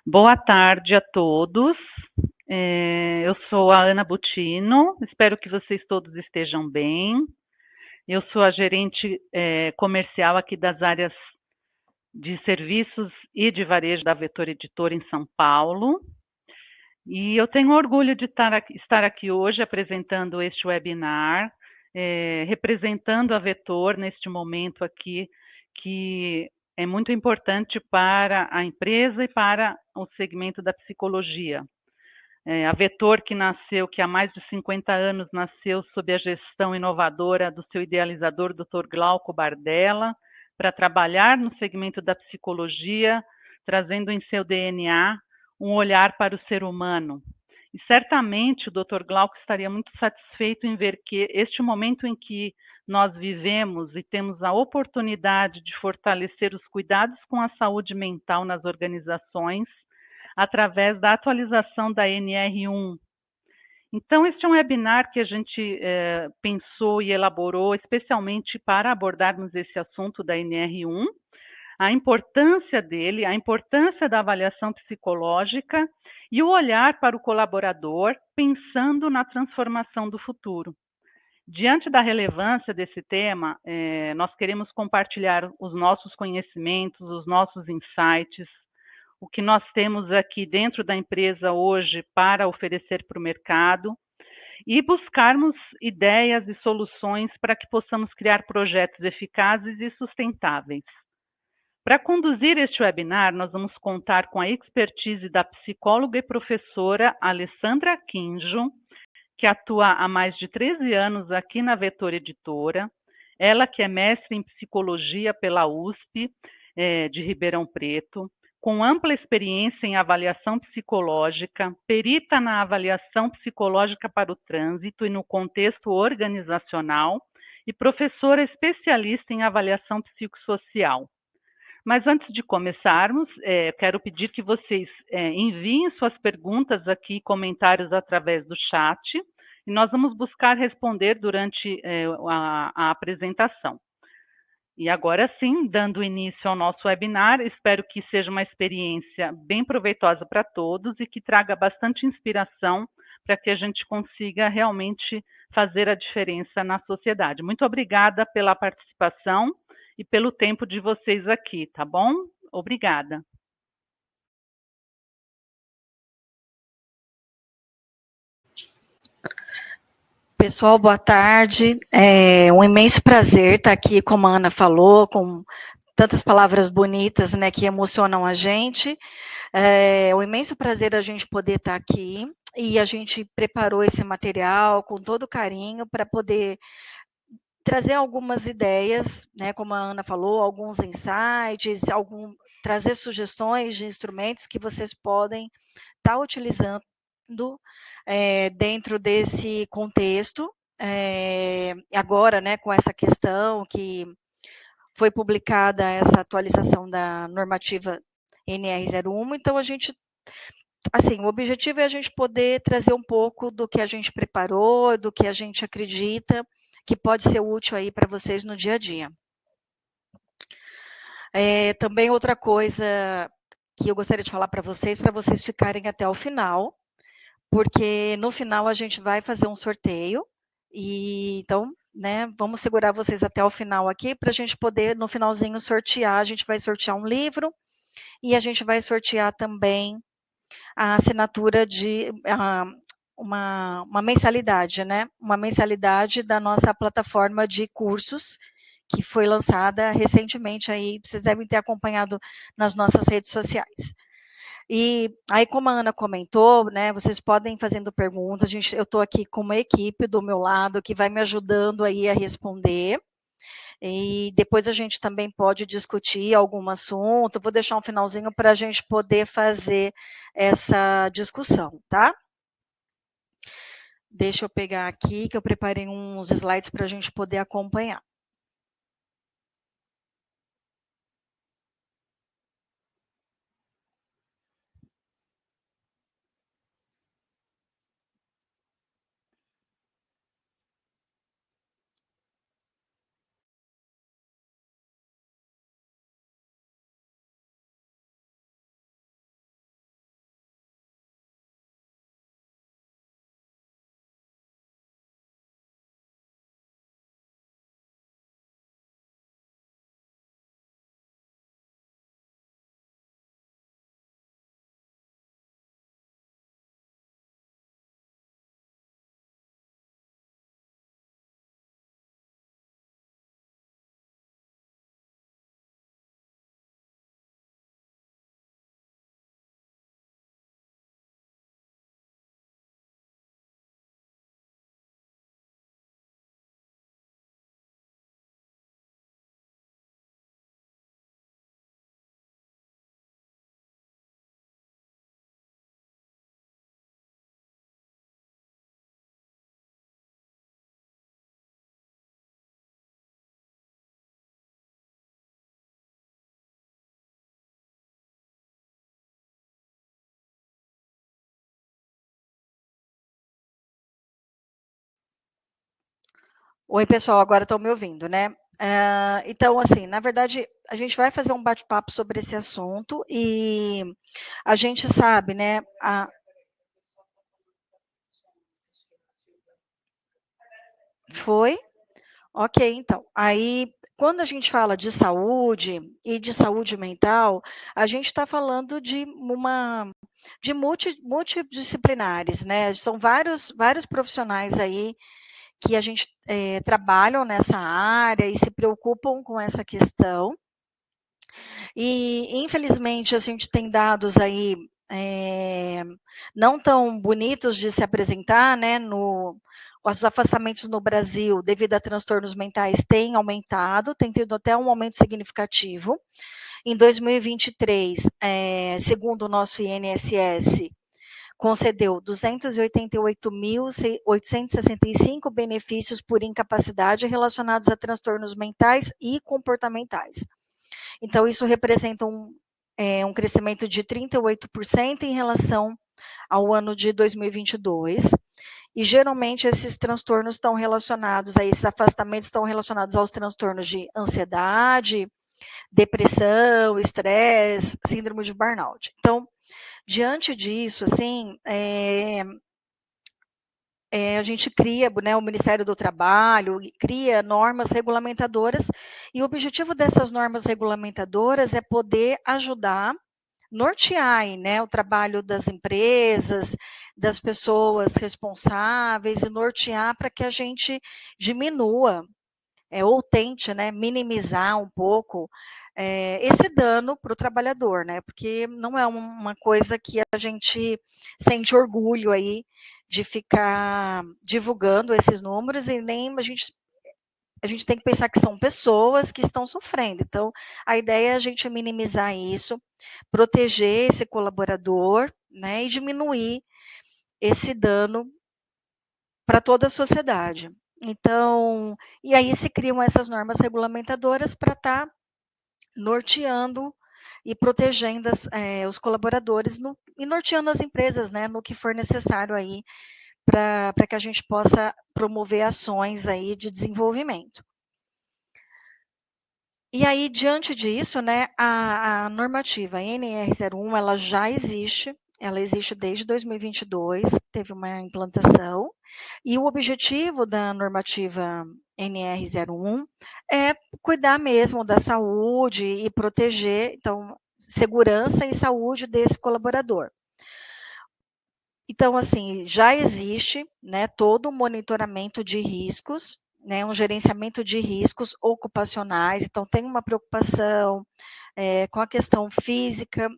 Boa tarde a todos. Eu sou a Ana Butino, espero que vocês todos estejam bem. Eu sou a gerente comercial aqui das áreas de serviços e de varejo da Vetor Editora em São Paulo. E eu tenho orgulho de estar aqui hoje apresentando este webinar, representando a Vetor neste momento aqui, que é muito importante para a empresa e para o segmento da psicologia. A Vetor, que há mais de 50 anos nasceu sob a gestão inovadora do seu idealizador, Dr. Glauco Bardella, para trabalhar no segmento da psicologia, trazendo em seu DNA um olhar para o ser humano. E certamente o Dr. Glauco estaria muito satisfeito em ver que este momento em que nós vivemos e temos a oportunidade de fortalecer os cuidados com a saúde mental nas organizações, através da atualização da NR1. Então, este é um webinar que a gente pensou e elaborou especialmente para abordarmos esse assunto da NR1, a importância dele, a importância da avaliação psicológica e o olhar para o colaborador pensando na transformação do futuro. Diante da relevância desse tema, nós queremos compartilhar os nossos conhecimentos, os nossos insights, o que nós temos aqui dentro da empresa hoje para oferecer para o mercado e buscarmos ideias e soluções para que possamos criar projetos eficazes e sustentáveis. Para conduzir este webinar, nós vamos contar com a expertise da psicóloga e professora Alessandra Quinjo, que atua há mais de 13 anos aqui na Vetor Editora, ela que é mestre em psicologia pela USP de Ribeirão Preto, com ampla experiência em avaliação psicológica, perita na avaliação psicológica para o trânsito e no contexto organizacional, e professora especialista em avaliação psicossocial. Mas antes de começarmos, quero pedir que vocês enviem suas perguntas aqui, comentários através do chat, e nós vamos buscar responder durante a apresentação. E agora sim, dando início ao nosso webinar, espero que seja uma experiência bem proveitosa para todos e que traga bastante inspiração para que a gente consiga realmente fazer a diferença na sociedade. Muito obrigada pela participação e pelo tempo de vocês aqui, tá bom? Obrigada. Pessoal, boa tarde. É um imenso prazer estar aqui, como a Ana falou, com tantas palavras bonitas, né, que emocionam a gente. É um imenso prazer a gente poder estar aqui e a gente preparou esse material com todo carinho para poder trazer algumas ideias, né, como a Ana falou, alguns insights, trazer sugestões de instrumentos que vocês podem estar utilizando dentro desse contexto, agora, né, com essa questão que foi publicada essa atualização da normativa NR01, então a gente, assim, o objetivo é a gente poder trazer um pouco do que a gente preparou, do que a gente acredita que pode ser útil aí para vocês no dia a dia. Também outra coisa que eu gostaria de falar para vocês ficarem até o final, porque no final a gente vai fazer um sorteio, e então, né, vamos segurar vocês até o final aqui, para a gente poder, no finalzinho, sortear. A gente vai sortear um livro, e a gente vai sortear também a assinatura de uma mensalidade, né, uma mensalidade da nossa plataforma de cursos, que foi lançada recentemente, aí vocês devem ter acompanhado nas nossas redes sociais. E aí, como a Ana comentou, né, vocês podem ir fazendo perguntas, eu estou aqui com uma equipe do meu lado que vai me ajudando aí a responder, e depois a gente também pode discutir algum assunto. Vou deixar um finalzinho para a gente poder fazer essa discussão, tá? Deixa eu pegar aqui, que eu preparei uns slides para a gente poder acompanhar. Oi, pessoal, agora estão me ouvindo, né? Então, assim, na verdade, a gente vai fazer um bate-papo sobre esse assunto e a gente sabe, né? Foi? Ok, então. Aí, quando a gente fala de saúde e de saúde mental, a gente está falando de multidisciplinares, né? São vários profissionais aí que a gente trabalham nessa área e se preocupam com essa questão. E, infelizmente, a gente tem dados aí não tão bonitos de se apresentar, né? Os afastamentos no Brasil, devido a transtornos mentais, têm aumentado, tem tido até um aumento significativo. Em 2023, segundo o nosso INSS, concedeu 288.865 benefícios por incapacidade relacionados a transtornos mentais e comportamentais. Então, isso representa um crescimento de 38% em relação ao ano de 2022. E geralmente esses transtornos estão relacionados a esses afastamentos estão relacionados aos transtornos de ansiedade, depressão, estresse, síndrome de burnout. Então, diante disso, assim, a gente cria, né, o Ministério do Trabalho, cria normas regulamentadoras, e o objetivo dessas normas regulamentadoras é poder ajudar, nortear aí, né, o trabalho das empresas, das pessoas responsáveis, e nortear para que a gente diminua, ou tente, né, minimizar um pouco esse dano para o trabalhador, né, porque não é uma coisa que a gente sente orgulho aí de ficar divulgando esses números, e nem a gente tem que pensar que são pessoas que estão sofrendo. Então, a ideia é a gente minimizar isso, proteger esse colaborador, né, e diminuir esse dano para toda a sociedade. Então, e aí se criam essas normas regulamentadoras para estar norteando e protegendo os colaboradores e norteando as empresas, né, no que for necessário aí para que a gente possa promover ações aí de desenvolvimento. E aí, diante disso, né, a normativa NR01, ela já existe, ela existe desde 2022, teve uma implantação, e o objetivo da normativa NR01 é cuidar mesmo da saúde e proteger, então, segurança e saúde desse colaborador. Então, assim, já existe, né, todo o monitoramento de riscos, né, um gerenciamento de riscos ocupacionais, então tem uma preocupação com a questão física,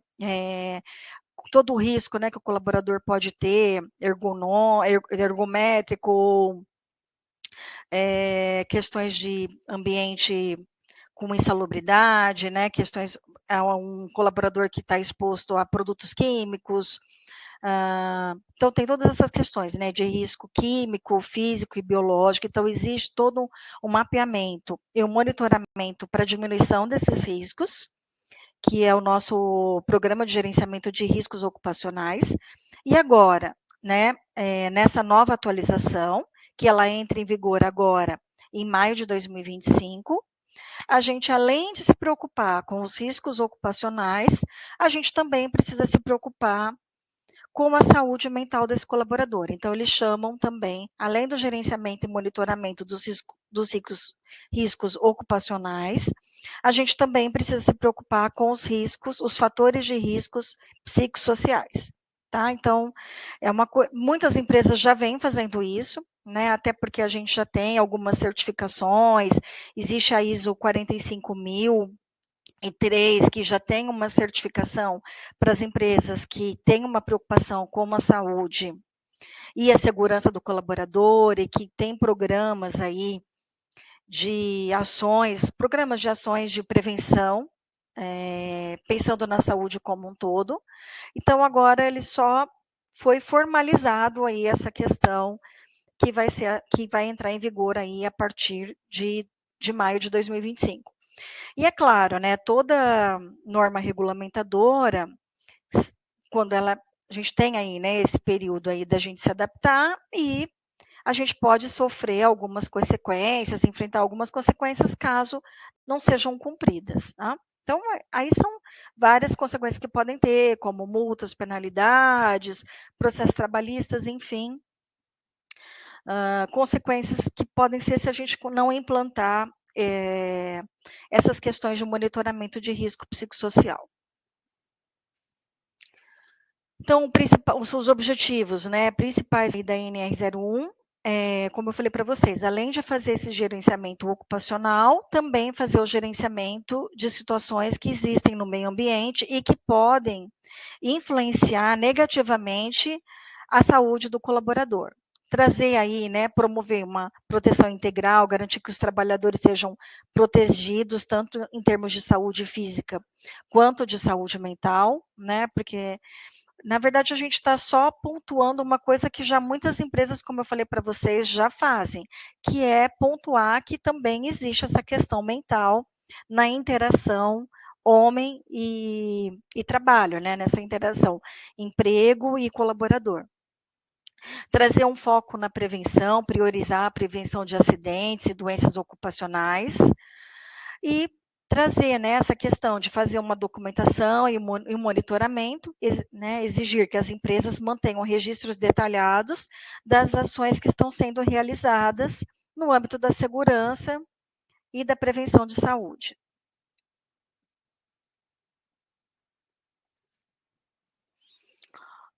todo o risco, né, que o colaborador pode ter, ergométrico, questões de ambiente com insalubridade, né, questões a um colaborador que está exposto a produtos químicos, então, tem todas essas questões, né, de risco químico, físico e biológico. Então, existe todo um mapeamento e um monitoramento para diminuição desses riscos, que é o nosso programa de gerenciamento de riscos ocupacionais. E agora, né, nessa nova atualização, que ela entra em vigor agora em maio de 2025, a gente, além de se preocupar com os riscos ocupacionais, a gente também precisa se preocupar com a saúde mental desse colaborador. Então, eles chamam também, além do gerenciamento e monitoramento dos riscos ocupacionais, a gente também precisa se preocupar com os riscos, os fatores de riscos psicossociais. Tá? Então, muitas empresas já vêm fazendo isso, né? Até porque a gente já tem algumas certificações, existe a ISO 45000, que já tem uma certificação para as empresas que têm uma preocupação com a saúde e a segurança do colaborador, e que tem programas aí de ações, programas de ações de prevenção, pensando na saúde como um todo. Então, agora ele só foi formalizado aí essa questão que vai entrar em vigor aí a partir de maio de 2025. E é claro, né, toda norma regulamentadora, quando a gente tem aí, né, esse período aí da gente se adaptar e a gente pode sofrer algumas consequências, enfrentar algumas consequências caso não sejam cumpridas, tá? Então, aí são várias consequências que podem ter, como multas, penalidades, processos trabalhistas, enfim, consequências que podem ser se a gente não implantar essas questões de monitoramento de risco psicossocial. Então, os objetivos, né, principais da NR01, como eu falei para vocês, além de fazer esse gerenciamento ocupacional, também fazer o gerenciamento de situações que existem no meio ambiente e que podem influenciar negativamente a saúde do colaborador. Trazer aí, né, promover uma proteção integral, garantir que os trabalhadores sejam protegidos, tanto em termos de saúde física quanto de saúde mental, né, porque na verdade, a gente está só pontuando uma coisa que já muitas empresas, como eu falei para vocês, já fazem, que é pontuar que também existe essa questão mental na interação homem e trabalho, né? Nessa interação emprego e colaborador. Trazer um foco na prevenção, priorizar a prevenção de acidentes e doenças ocupacionais e trazer, né, essa questão de fazer uma documentação e um monitoramento, né, exigir que as empresas mantenham registros detalhados das ações que estão sendo realizadas no âmbito da segurança e da prevenção de saúde.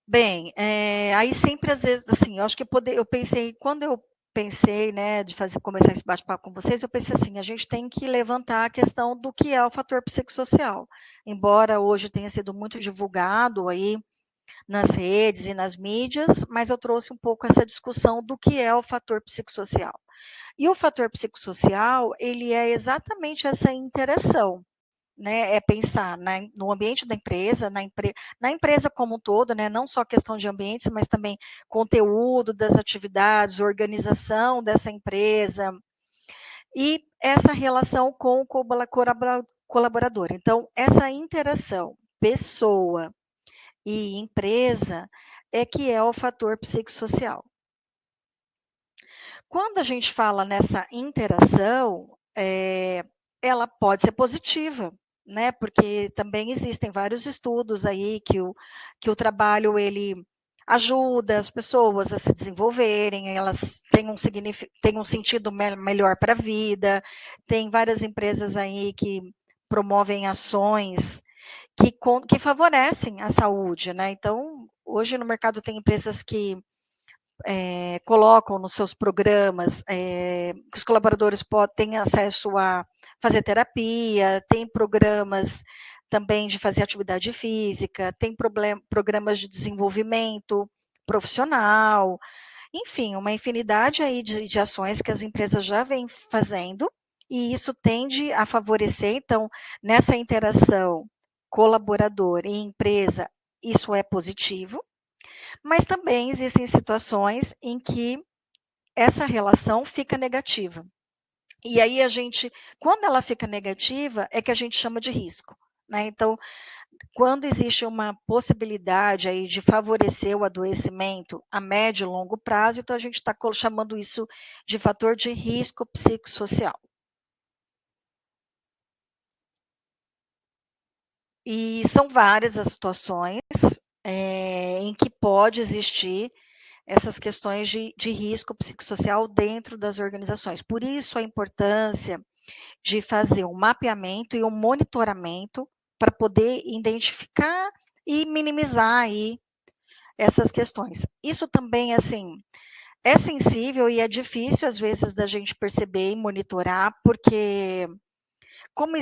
Bem, aí sempre às vezes, assim, eu acho que eu pensei, quando eu pensei, né, de começar esse bate-papo com vocês, eu pensei assim, a gente tem que levantar a questão do que é o fator psicossocial. Embora hoje tenha sido muito divulgado aí nas redes e nas mídias, mas eu trouxe um pouco essa discussão do que é o fator psicossocial. E o fator psicossocial, ele é exatamente essa interação, né, é pensar no ambiente da empresa, na empresa como um todo, né, não só questão de ambientes, mas também conteúdo das atividades, organização dessa empresa, e essa relação com o colaborador. Então, essa interação pessoa e empresa é que é o fator psicossocial. Quando a gente fala nessa interação, ela pode ser positiva, né? Porque também existem vários estudos aí que o trabalho ele ajuda as pessoas a se desenvolverem, elas têm um sentido melhor para a vida. Tem várias empresas aí que promovem ações que favorecem a saúde, né? Então, hoje no mercado tem empresas que colocam nos seus programas que os colaboradores têm acesso a fazer terapia, tem programas também de fazer atividade física, tem programas de desenvolvimento profissional, enfim, uma infinidade aí de ações que as empresas já vêm fazendo, e isso tende a favorecer, então, nessa interação colaborador e empresa, isso é positivo, mas também existem situações em que essa relação fica negativa. E aí quando ela fica negativa, é que a gente chama de risco, né? Então, quando existe uma possibilidade aí de favorecer o adoecimento a médio e longo prazo, então a gente está chamando isso de fator de risco psicossocial. E são várias as situações em que pode existir essas questões de risco psicossocial dentro das organizações. Por isso a importância de fazer um mapeamento e um monitoramento para poder identificar e minimizar aí essas questões. Isso também, assim, é sensível e é difícil, às vezes, da gente perceber e monitorar, porque como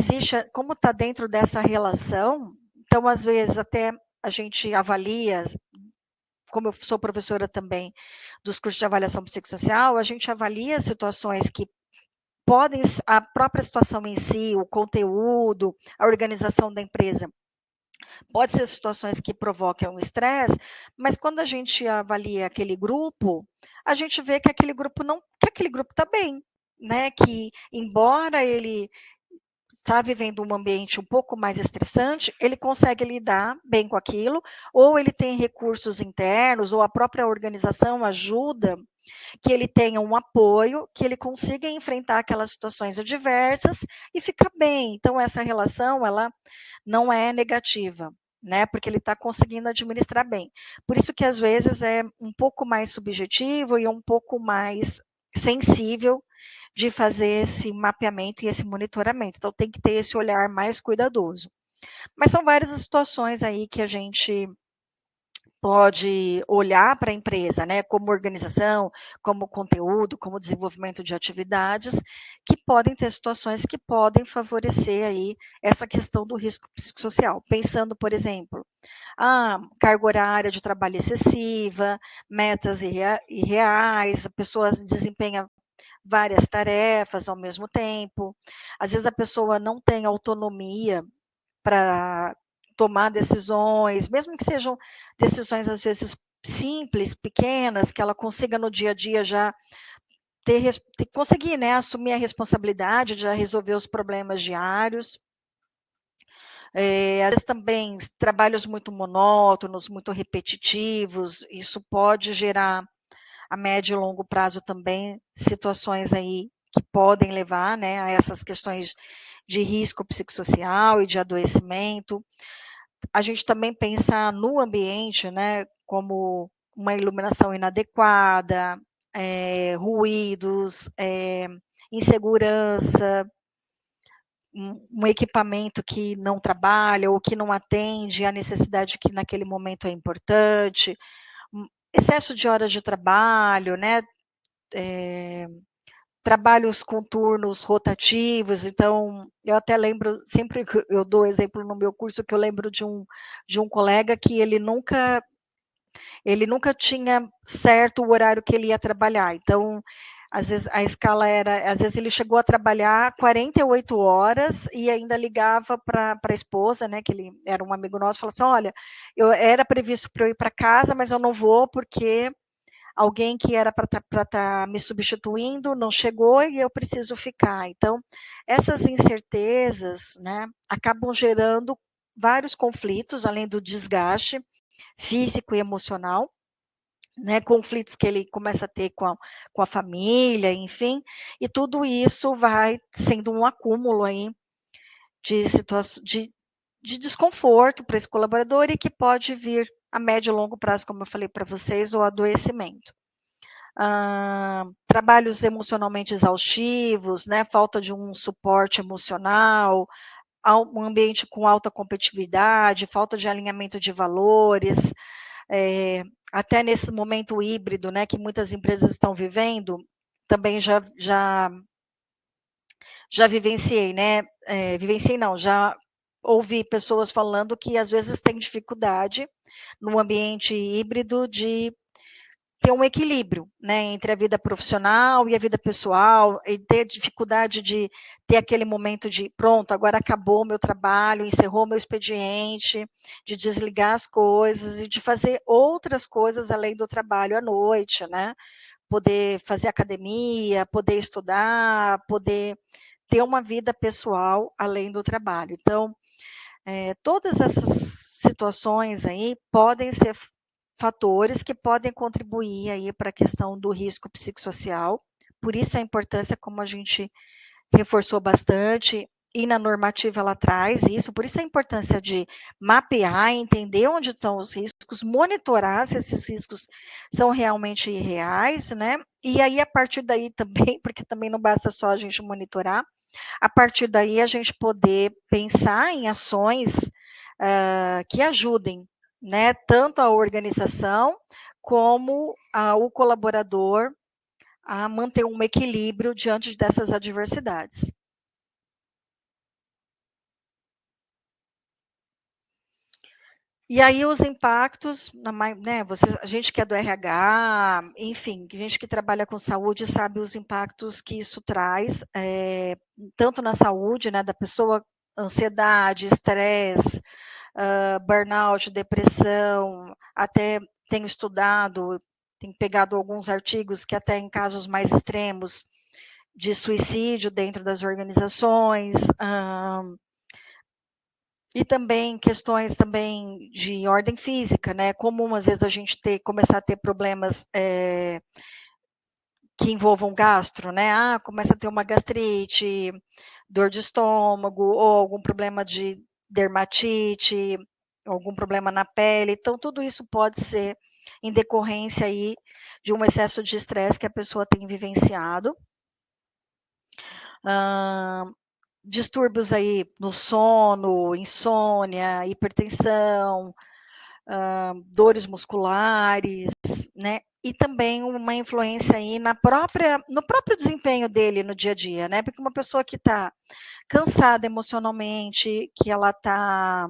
está dentro dessa relação, então, às vezes, até a gente avalia, como eu sou professora também dos cursos de avaliação psicossocial, a gente avalia situações que podem, a própria situação em si, o conteúdo, a organização da empresa, pode ser situações que provoquem um estresse, mas quando a gente avalia aquele grupo, a gente vê que aquele grupo está bem, né? Que embora ele está vivendo um ambiente um pouco mais estressante, ele consegue lidar bem com aquilo, ou ele tem recursos internos, ou a própria organização ajuda que ele tenha um apoio, que ele consiga enfrentar aquelas situações adversas e ficar bem. Então, essa relação, ela não é negativa, né? Porque ele está conseguindo administrar bem. Por isso que às vezes é um pouco mais subjetivo e um pouco mais sensível de fazer esse mapeamento e esse monitoramento. Então tem que ter esse olhar mais cuidadoso. Mas são várias as situações aí que a gente pode olhar para a empresa, né, como organização, como conteúdo, como desenvolvimento de atividades, que podem ter situações que podem favorecer aí essa questão do risco psicossocial. Pensando, por exemplo, carga horária de trabalho excessiva, metas irreais, a pessoa desempenha várias tarefas ao mesmo tempo, às vezes a pessoa não tem autonomia para tomar decisões, mesmo que sejam decisões às vezes simples, pequenas, que ela consiga no dia a dia já conseguir, né, assumir a responsabilidade de já resolver os problemas diários. Às vezes também trabalhos muito monótonos, muito repetitivos, isso pode gerar a médio e longo prazo também situações aí que podem levar, né, a essas questões de risco psicossocial e de adoecimento. A gente também pensa no ambiente, né, como uma iluminação inadequada, ruídos, insegurança, um equipamento que não trabalha ou que não atende à necessidade que naquele momento é importante, excesso de horas de trabalho, né, trabalhos com turnos rotativos, então, eu até lembro, sempre que eu dou exemplo no meu curso, que eu lembro de um colega que ele nunca tinha certo o horário que ele ia trabalhar, então, às vezes a escala era, às vezes ele chegou a trabalhar 48 horas e ainda ligava para a esposa, né, que ele era um amigo nosso, falou assim, olha, era previsto para eu ir para casa, mas eu não vou porque alguém que era para estar me substituindo não chegou e eu preciso ficar. Então, essas incertezas, né, acabam gerando vários conflitos, além do desgaste físico e emocional, né, conflitos que ele começa a ter com a família, enfim, e tudo isso vai sendo um acúmulo aí de situações de desconforto para esse colaborador e que pode vir a médio e longo prazo, como eu falei para vocês, o adoecimento. Trabalhos emocionalmente exaustivos, né, falta de um suporte emocional, um ambiente com alta competitividade, falta de alinhamento de valores, até nesse momento híbrido, né, que muitas empresas estão vivendo, também já vivenciei, né, vivenciei não, já ouvi pessoas falando que às vezes tem dificuldade no ambiente híbrido de ter um equilíbrio, né, entre a vida profissional e a vida pessoal, e ter dificuldade de ter aquele momento de, pronto, agora acabou o meu trabalho, encerrou o meu expediente, de desligar as coisas e de fazer outras coisas além do trabalho à noite, né, poder fazer academia, poder estudar, poder ter uma vida pessoal além do trabalho. Então, todas essas situações aí podem ser fatores que podem contribuir aí para a questão do risco psicossocial. Por isso a importância, como a gente reforçou bastante, e na normativa ela traz isso, por isso a importância de mapear, entender onde estão os riscos, monitorar se esses riscos são realmente reais, né? E aí, a partir daí também, porque também não basta só a gente monitorar, a partir daí a gente poder pensar em ações que ajudem, né, tanto a organização como o colaborador a manter um equilíbrio diante dessas adversidades. E aí os impactos, né, a gente que é do RH, enfim, a gente que trabalha com saúde sabe os impactos que isso traz, tanto na saúde, né, da pessoa, ansiedade, estresse, burnout, depressão, até tenho estudado, tenho pegado alguns artigos que até em casos mais extremos de suicídio dentro das organizações, e também questões também de ordem física, né? Comum às vezes a gente começar a ter problemas que envolvam gastro, né? Ah, começa a ter uma gastrite, dor de estômago, ou algum problema de dermatite, algum problema na pele. Então, tudo isso pode ser em decorrência aí de um excesso de estresse que a pessoa tem vivenciado. Distúrbios aí no sono, insônia, hipertensão, dores musculares, né? E também uma influência aí no próprio desempenho dele no dia a dia, né? Porque uma pessoa que está cansada emocionalmente, que ela está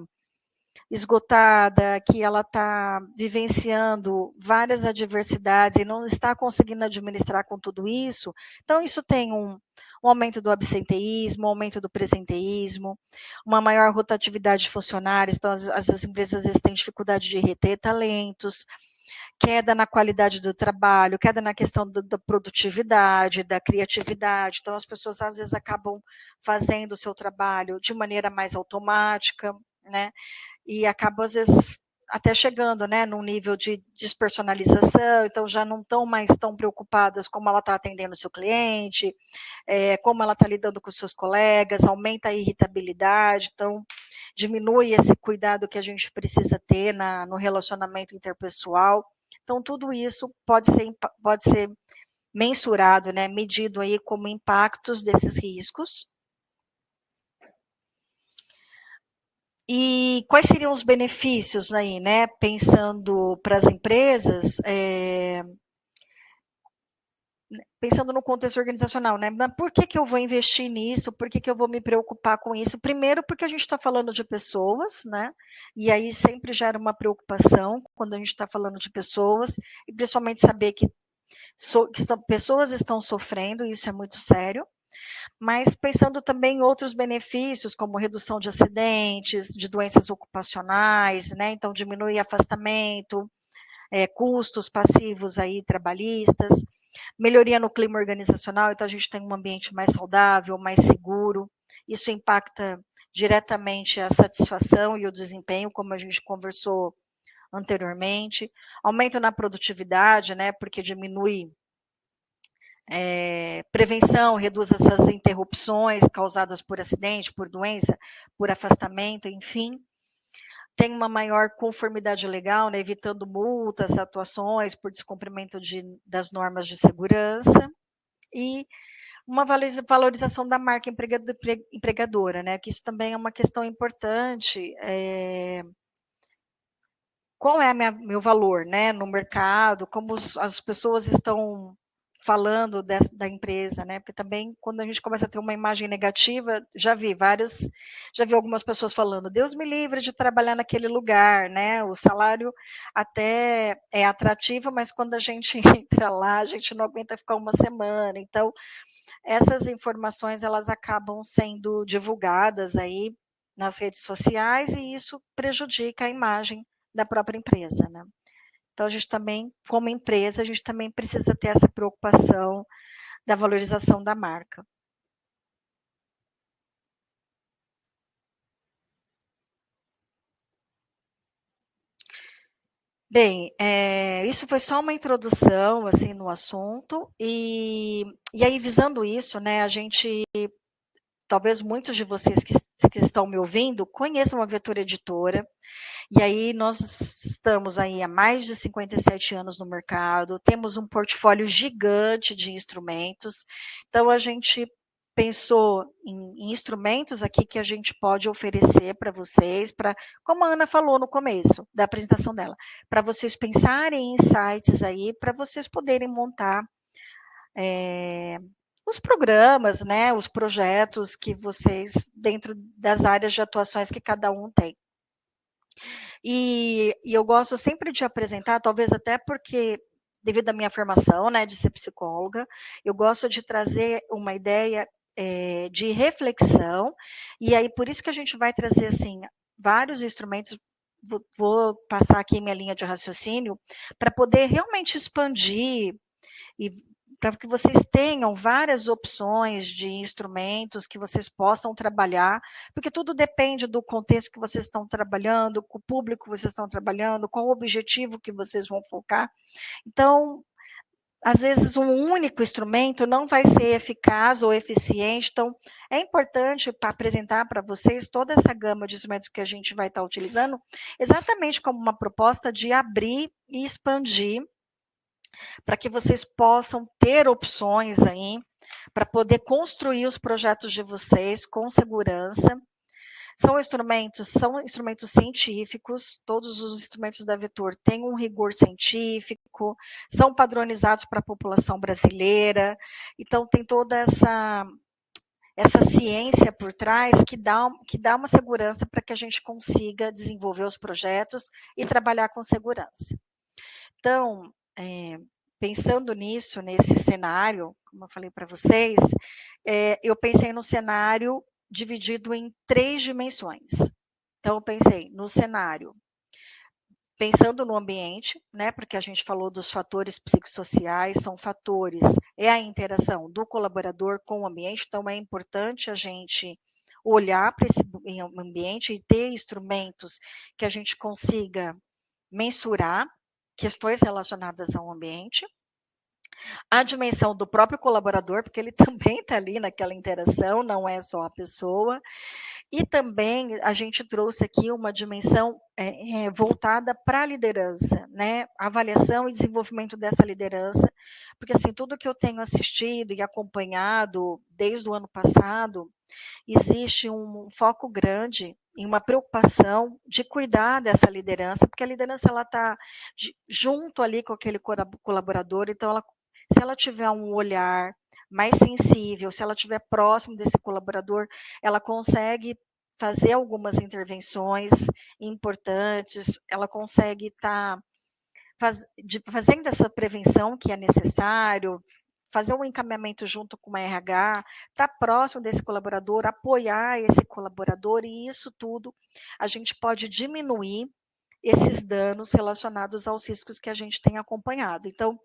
esgotada, que ela está vivenciando várias adversidades e não está conseguindo administrar com tudo isso, então isso tem um aumento do absenteísmo, um aumento do presenteísmo, uma maior rotatividade de funcionários, então as empresas às vezes têm dificuldade de reter talentos, queda na qualidade do trabalho, queda na questão da produtividade, da criatividade, então as pessoas às vezes acabam fazendo o seu trabalho de maneira mais automática, né? E acaba, às vezes, até chegando, né, num nível de despersonalização, então já não estão mais tão preocupadas como ela está atendendo o seu cliente, como ela está lidando com os seus colegas, aumenta a irritabilidade, então diminui esse cuidado que a gente precisa ter no relacionamento interpessoal. Então, tudo isso pode ser mensurado, né, medido aí como impactos desses riscos. E quais seriam os benefícios aí, né? Pensando para as empresas, pensando no contexto organizacional, né? Mas por que eu vou investir nisso? Por que eu vou me preocupar com isso? Primeiro, porque a gente está falando de pessoas, né? E aí sempre gera uma preocupação quando a gente está falando de pessoas, e principalmente saber que pessoas estão sofrendo, isso é muito sério. Mas pensando também em outros benefícios, como redução de acidentes, de doenças ocupacionais, né? Então, diminui afastamento, custos passivos aí trabalhistas, melhoria no clima organizacional, então a gente tem um ambiente mais saudável, mais seguro, isso impacta diretamente a satisfação e o desempenho, como a gente conversou anteriormente, aumento na produtividade, né? Porque diminui prevenção, reduz essas interrupções causadas por acidente, por doença, por afastamento, enfim. Tem uma maior conformidade legal, né, evitando multas, atuações por descumprimento das normas de segurança. E uma valorização da marca empregadora, né, que isso também é uma questão importante. Qual é meu valor, né, no mercado, como as pessoas estão falando da empresa, né? Porque também quando a gente começa a ter uma imagem negativa, já vi algumas pessoas falando, Deus me livre de trabalhar naquele lugar, né? O salário até é atrativo, mas quando a gente entra lá, a gente não aguenta ficar uma semana. Então, essas informações elas acabam sendo divulgadas aí nas redes sociais e isso prejudica a imagem da própria empresa, né? Então, a gente também, como empresa, a gente também precisa ter essa preocupação da valorização da marca. Bem, isso foi só uma introdução, assim, no assunto, e aí, visando isso, né, a gente, talvez muitos de vocês que estão me ouvindo, conheçam a Vetor Editora, e aí nós estamos aí há mais de 57 anos no mercado, temos um portfólio gigante de instrumentos, então a gente pensou em instrumentos aqui que a gente pode oferecer para vocês, como a Ana falou no começo da apresentação dela, para vocês pensarem em sites aí, para vocês poderem montar os programas, né, os projetos que vocês, dentro das áreas de atuações que cada um tem. E eu gosto sempre de apresentar, talvez até porque, devido à minha formação, né, de ser psicóloga, eu gosto de trazer uma ideia de reflexão, e aí por isso que a gente vai trazer, assim, vários instrumentos, vou passar aqui minha linha de raciocínio, para poder realmente expandir e para que vocês tenham várias opções de instrumentos que vocês possam trabalhar, porque tudo depende do contexto que vocês estão trabalhando, com o público que vocês estão trabalhando, qual o objetivo que vocês vão focar. Então, às vezes um único instrumento não vai ser eficaz ou eficiente, então é importante apresentar para vocês toda essa gama de instrumentos que a gente vai estar utilizando, exatamente como uma proposta de abrir e expandir, para que vocês possam ter opções aí, para poder construir os projetos de vocês com segurança. São instrumentos científicos, todos os instrumentos da Vetor têm um rigor científico, são padronizados para a população brasileira, então tem toda essa ciência por trás que dá uma segurança para que a gente consiga desenvolver os projetos e trabalhar com segurança. Então, pensando nisso, nesse cenário, como eu falei para vocês, eu pensei no cenário dividido em 3 dimensões. Então, eu pensei no cenário, pensando no ambiente, né, porque a gente falou dos fatores psicossociais, são fatores, é a interação do colaborador com o ambiente, então é importante a gente olhar para esse ambiente e ter instrumentos que a gente consiga mensurar questões relacionadas ao ambiente. A dimensão do próprio colaborador, porque ele também está ali naquela interação, não é só a pessoa. E também a gente trouxe aqui uma dimensão voltada para a liderança, né? Avaliação e desenvolvimento dessa liderança, porque assim, tudo que eu tenho assistido e acompanhado desde o ano passado, existe um foco grande em uma preocupação de cuidar dessa liderança, porque a liderança ela está junto ali com aquele colaborador, então se ela tiver um olhar mais sensível, se ela estiver próximo desse colaborador, ela consegue fazer algumas intervenções importantes, ela consegue estar fazendo essa prevenção que é necessário, fazer um encaminhamento junto com a RH, estar próximo desse colaborador, apoiar esse colaborador, e isso tudo a gente pode diminuir esses danos relacionados aos riscos que a gente tem acompanhado. Então,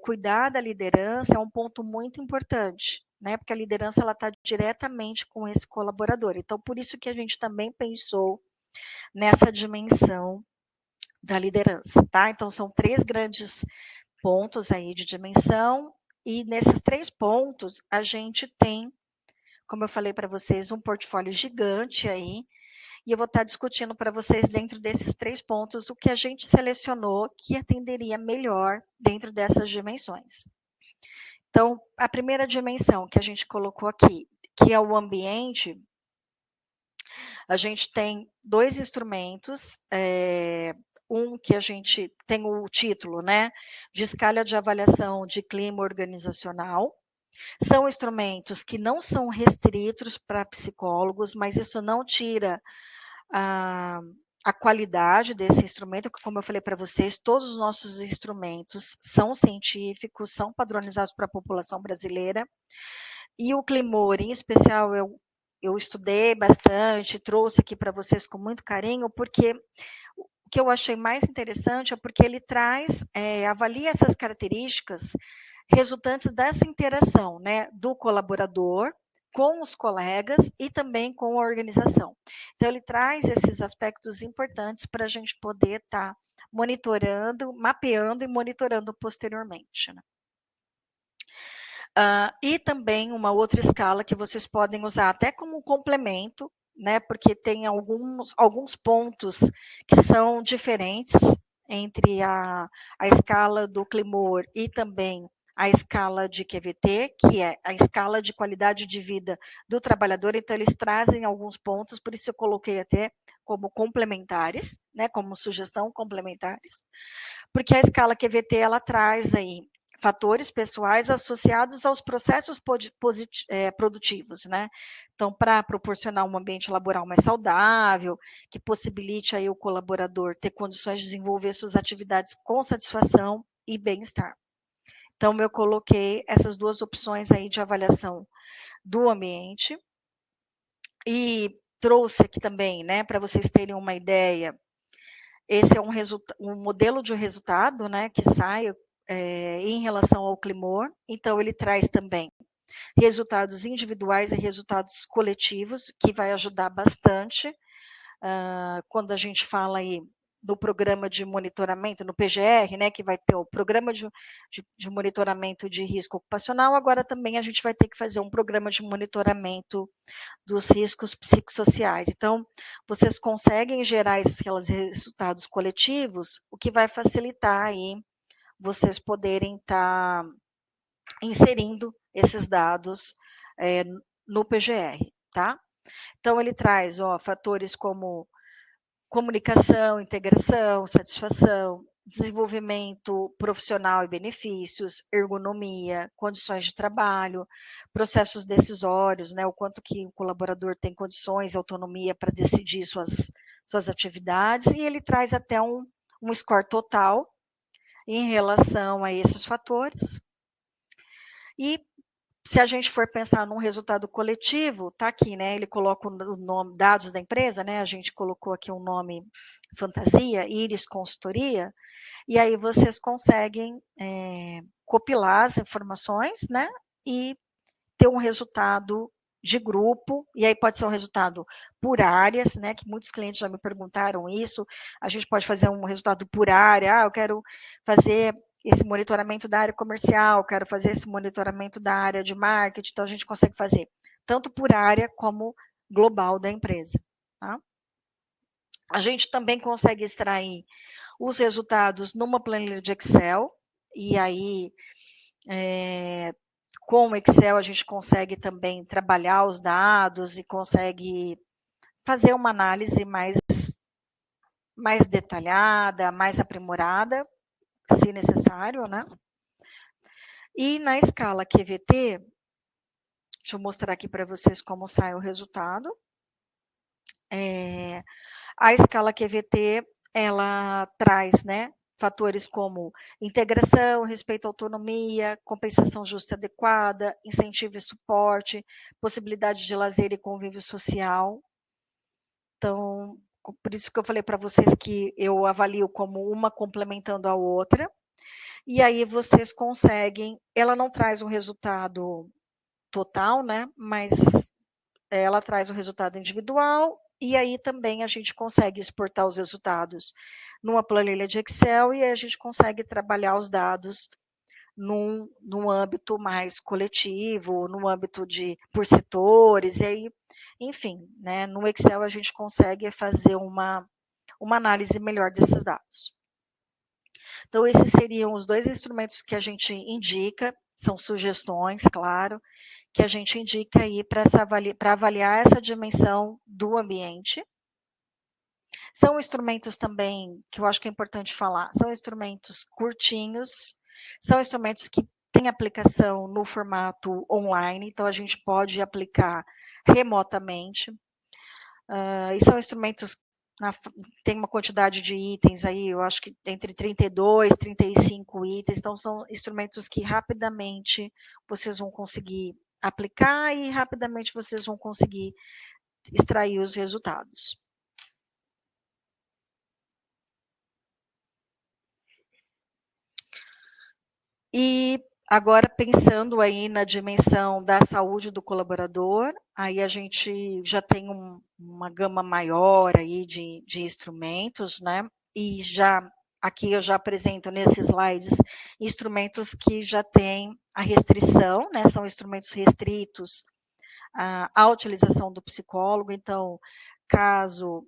cuidar da liderança é um ponto muito importante, né? Porque a liderança ela está diretamente com esse colaborador. Então, por isso que a gente também pensou nessa dimensão da liderança, tá? Então, são 3 grandes pontos aí de dimensão, e nesses 3 pontos a gente tem, como eu falei para vocês, um portfólio gigante aí, e eu vou estar discutindo para vocês dentro desses 3 pontos o que a gente selecionou que atenderia melhor dentro dessas dimensões. Então, a primeira dimensão que a gente colocou aqui, que é o ambiente, a gente tem 2 instrumentos, um que a gente tem o título, né, de escala de avaliação de clima organizacional. São instrumentos que não são restritos para psicólogos, mas isso não tira a qualidade desse instrumento, que, como eu falei para vocês, todos os nossos instrumentos são científicos, são padronizados para a população brasileira. E o Climor, em especial, eu estudei bastante, trouxe aqui para vocês com muito carinho, porque o que eu achei mais interessante é porque ele traz, avalia essas características resultantes dessa interação, né, do colaborador com os colegas e também com a organização. Então, ele traz esses aspectos importantes para a gente poder estar monitorando, mapeando e monitorando posteriormente, né? E também uma outra escala que vocês podem usar até como complemento, né, porque tem alguns pontos que são diferentes entre a escala do Climor e também a escala de QVT, que é a escala de qualidade de vida do trabalhador. Então, eles trazem alguns pontos, por isso eu coloquei até como complementares, né, como sugestão complementares, porque a escala QVT, ela traz aí fatores pessoais associados aos processos produtivos, né? Então, para proporcionar um ambiente laboral mais saudável, que possibilite aí o colaborador ter condições de desenvolver suas atividades com satisfação e bem-estar. Então, eu coloquei essas 2 opções aí de avaliação do ambiente, e trouxe aqui também, né, para vocês terem uma ideia, esse é um modelo de resultado, né, que sai em relação ao Climor. Então, ele traz também resultados individuais e resultados coletivos, que vai ajudar bastante quando a gente fala aí do programa de monitoramento, no PGR, né, que vai ter o programa de monitoramento de risco ocupacional, agora também a gente vai ter que fazer um programa de monitoramento dos riscos psicossociais. Então, vocês conseguem gerar esses resultados coletivos, o que vai facilitar aí vocês poderem estar inserindo esses dados no PGR, tá? Então, ele traz fatores como comunicação, integração, satisfação, desenvolvimento profissional e benefícios, ergonomia, condições de trabalho, processos decisórios, né, o quanto que o colaborador tem condições e autonomia para decidir suas atividades, e ele traz até um score total em relação a esses fatores. E se a gente for pensar num resultado coletivo, tá aqui, né? Ele coloca o nome, dados da empresa, né? A gente colocou aqui um nome fantasia, Íris Consultoria, e aí vocês conseguem compilar as informações, né? E ter um resultado de grupo, e aí pode ser um resultado por áreas, né? Que muitos clientes já me perguntaram isso. A gente pode fazer um resultado por área. Eu quero fazer esse monitoramento da área comercial, quero fazer esse monitoramento da área de marketing, então a gente consegue fazer tanto por área como global da empresa. Tá? A gente também consegue extrair os resultados numa planilha de Excel, e aí com o Excel a gente consegue também trabalhar os dados e consegue fazer uma análise mais detalhada, mais aprimorada, se necessário, né? E na escala QVT, deixa eu mostrar aqui para vocês como sai o resultado. A escala QVT, ela traz, né, fatores como integração, respeito à autonomia, compensação justa e adequada, incentivo e suporte, possibilidade de lazer e convívio social. Então, por isso que eu falei para vocês que eu avalio como uma complementando a outra. E aí vocês conseguem, ela não traz um resultado total, né? Mas ela traz o resultado individual e aí também a gente consegue exportar os resultados numa planilha de Excel e aí a gente consegue trabalhar os dados num âmbito mais coletivo, no âmbito por setores, e aí, enfim, né, no Excel a gente consegue fazer uma análise melhor desses dados. Então, esses seriam os dois instrumentos que a gente indica, são sugestões, claro, que a gente indica aí para avaliar essa dimensão do ambiente. São instrumentos também, que eu acho que é importante falar, são instrumentos curtinhos, são instrumentos que têm aplicação no formato online, então a gente pode aplicar remotamente. E são instrumentos, tem uma quantidade de itens aí, eu acho que entre 32, 35 itens, então são instrumentos que rapidamente vocês vão conseguir aplicar e rapidamente vocês vão conseguir extrair os resultados. E agora, pensando aí na dimensão da saúde do colaborador, aí a gente já tem uma gama maior aí de instrumentos, né? E aqui eu já apresento nesses slides instrumentos que já têm a restrição, né? São instrumentos restritos à utilização do psicólogo. Então, caso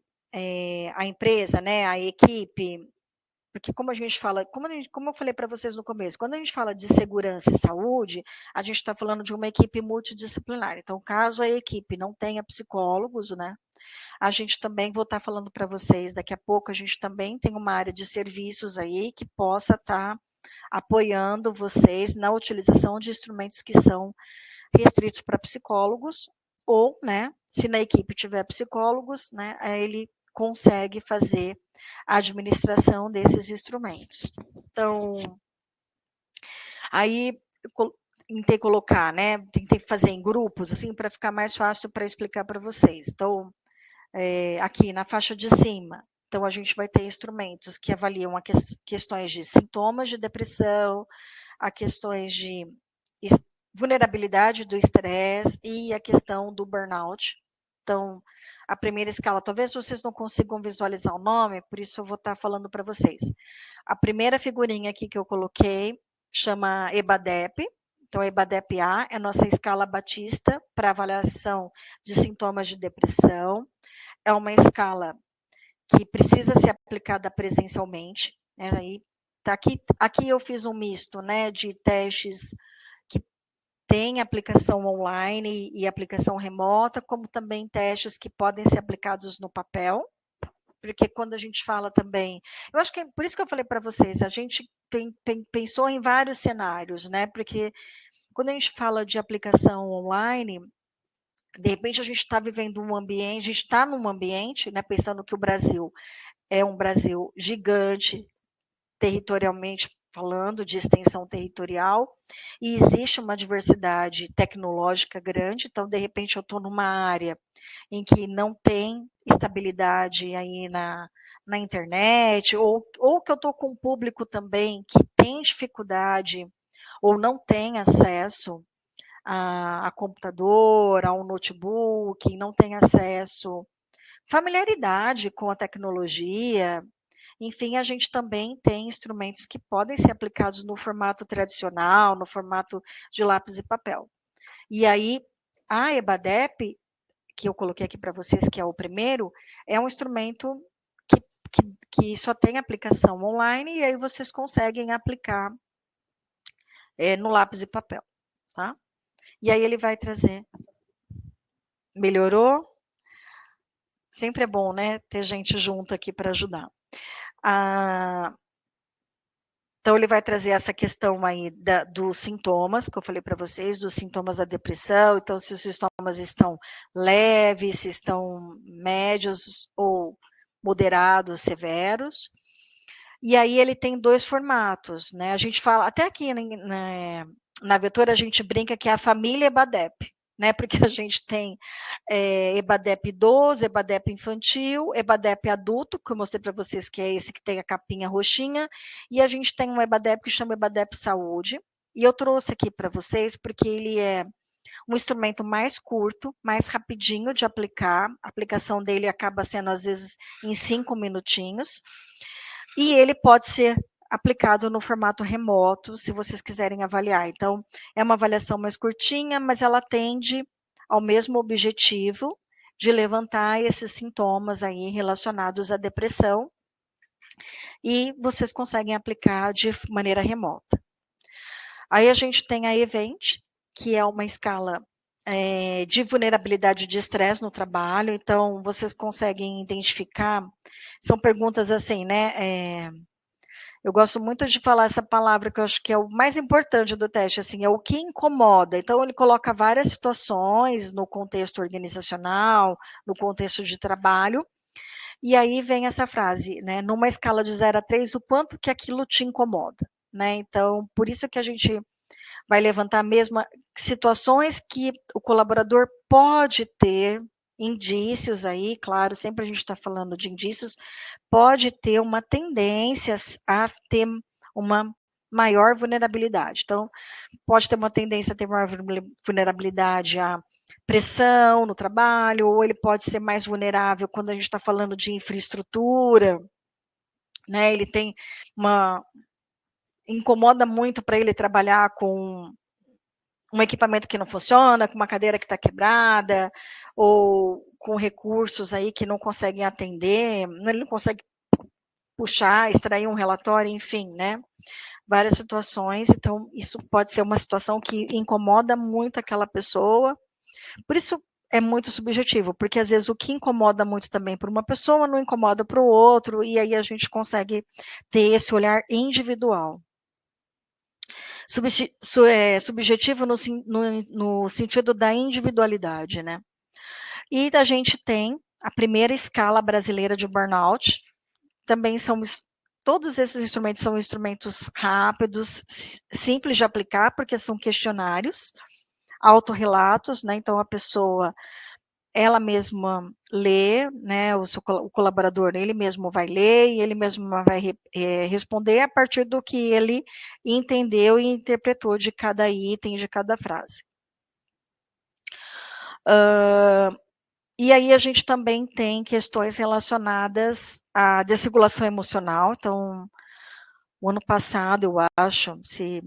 a empresa, né, a equipe, porque como a gente fala, como eu falei para vocês no começo, quando a gente fala de segurança e saúde, a gente está falando de uma equipe multidisciplinar. Então, caso a equipe não tenha psicólogos, né, a gente também, vou estar falando para vocês, daqui a pouco a gente também tem uma área de serviços aí que possa estar apoiando vocês na utilização de instrumentos que são restritos para psicólogos, ou, né, se na equipe tiver psicólogos, né, ele consegue fazer a administração desses instrumentos. Então, aí tentei colocar, né, tentei fazer em grupos, assim, para ficar mais fácil para explicar para vocês. Então, aqui na faixa de cima, então a gente vai ter instrumentos que avaliam questões de sintomas de depressão, a questões de vulnerabilidade do estresse e a questão do burnout. Então, a primeira escala. Talvez vocês não consigam visualizar o nome, por isso eu vou estar falando para vocês. A primeira figurinha aqui que eu coloquei chama EBADEP. Então, a EBADEP-A é a nossa escala Batista para avaliação de sintomas de depressão. É uma escala que precisa ser aplicada presencialmente. Né? Aí, tá aqui eu fiz um misto, né, de testes que tem aplicação online e aplicação remota, como também testes que podem ser aplicados no papel, porque quando a gente fala também, eu acho que por isso que eu falei para vocês, a gente pensou em vários cenários, né? Porque quando a gente fala de aplicação online, de repente a gente está vivendo um ambiente, a gente está num ambiente, né? Pensando que o Brasil é um Brasil gigante, territorialmente falando, de extensão territorial, e existe uma diversidade tecnológica grande, então, de repente, eu estou numa área em que não tem estabilidade aí na internet, ou que eu estou com um público também que tem dificuldade ou não tem acesso a computador, a um notebook, não tem acesso, familiaridade com a tecnologia, enfim, a gente também tem instrumentos que podem ser aplicados no formato tradicional, no formato de lápis e papel. E aí, a EBADEP, que eu coloquei aqui para vocês, que é o primeiro, é um instrumento que só tem aplicação online, e aí vocês conseguem aplicar no lápis e papel, tá? E aí ele vai trazer. Melhorou? Sempre é bom, né, ter gente junto aqui para ajudar. Então, ele vai trazer essa questão aí dos sintomas, que eu falei para vocês, dos sintomas da depressão. Então, se os sintomas estão leves, se estão médios ou moderados, severos. E aí ele tem 2 formatos, né? A gente fala, até aqui na Vetor a gente brinca que é a família EBADEP, né? Porque a gente tem EBADEP idoso, EBADEP infantil, EBADEP adulto, que eu mostrei para vocês que é esse que tem a capinha roxinha, e a gente tem um EBADEP que chama EBADEP Saúde, e eu trouxe aqui para vocês porque ele é um instrumento mais curto, mais rapidinho de aplicar, a aplicação dele acaba sendo às vezes em 5 minutinhos, e ele pode ser aplicado no formato remoto, se vocês quiserem avaliar. Então, é uma avaliação mais curtinha, mas ela atende ao mesmo objetivo de levantar esses sintomas aí relacionados à depressão, e vocês conseguem aplicar de maneira remota. Aí a gente tem a Event, que é uma escala de vulnerabilidade de estresse no trabalho, então vocês conseguem identificar, são perguntas assim, né, eu gosto muito de falar essa palavra, que eu acho que é o mais importante do teste, assim, é o que incomoda. Então, ele coloca várias situações no contexto organizacional, no contexto de trabalho, e aí vem essa frase, né, numa escala de 0 a 3, o quanto que aquilo te incomoda, né? Então, por isso que a gente vai levantar mesmo situações que o colaborador pode ter indícios aí, claro, sempre a gente está falando de indícios, pode ter uma tendência a ter uma maior vulnerabilidade. Então, pode ter uma tendência a ter maior vulnerabilidade à pressão no trabalho, ou ele pode ser mais vulnerável quando a gente está falando de infraestrutura, né? Ele tem incomoda muito para ele trabalhar com um equipamento que não funciona, com uma cadeira que está quebrada, ou com recursos aí que não conseguem atender, ele não consegue puxar, extrair um relatório, enfim, né? Várias situações, então isso pode ser uma situação que incomoda muito aquela pessoa, por isso é muito subjetivo, porque às vezes o que incomoda muito também para uma pessoa não incomoda para o outro, e aí a gente consegue ter esse olhar individual. Subjetivo no sentido da individualidade, né? E a gente tem a primeira escala brasileira de burnout, também todos esses instrumentos são instrumentos rápidos, simples de aplicar, porque são questionários, autorrelatos, né? Então a pessoa, ela mesma lê, né? O colaborador, ele mesmo vai ler e ele mesmo vai responder a partir do que ele entendeu e interpretou de cada item, de cada frase. E aí a gente também tem questões relacionadas à desregulação emocional. Então, o ano passado, eu acho, se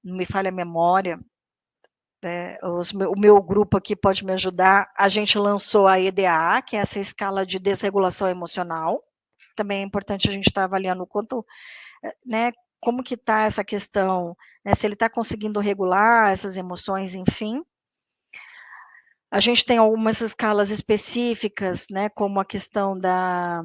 não me falha a memória, o meu grupo aqui pode me ajudar, a gente lançou a EDA, que é essa escala de desregulação emocional. Também é importante a gente estar avaliando o quanto, né, como que está essa questão, né, se ele está conseguindo regular essas emoções, enfim. A gente tem algumas escalas específicas, né, como a questão da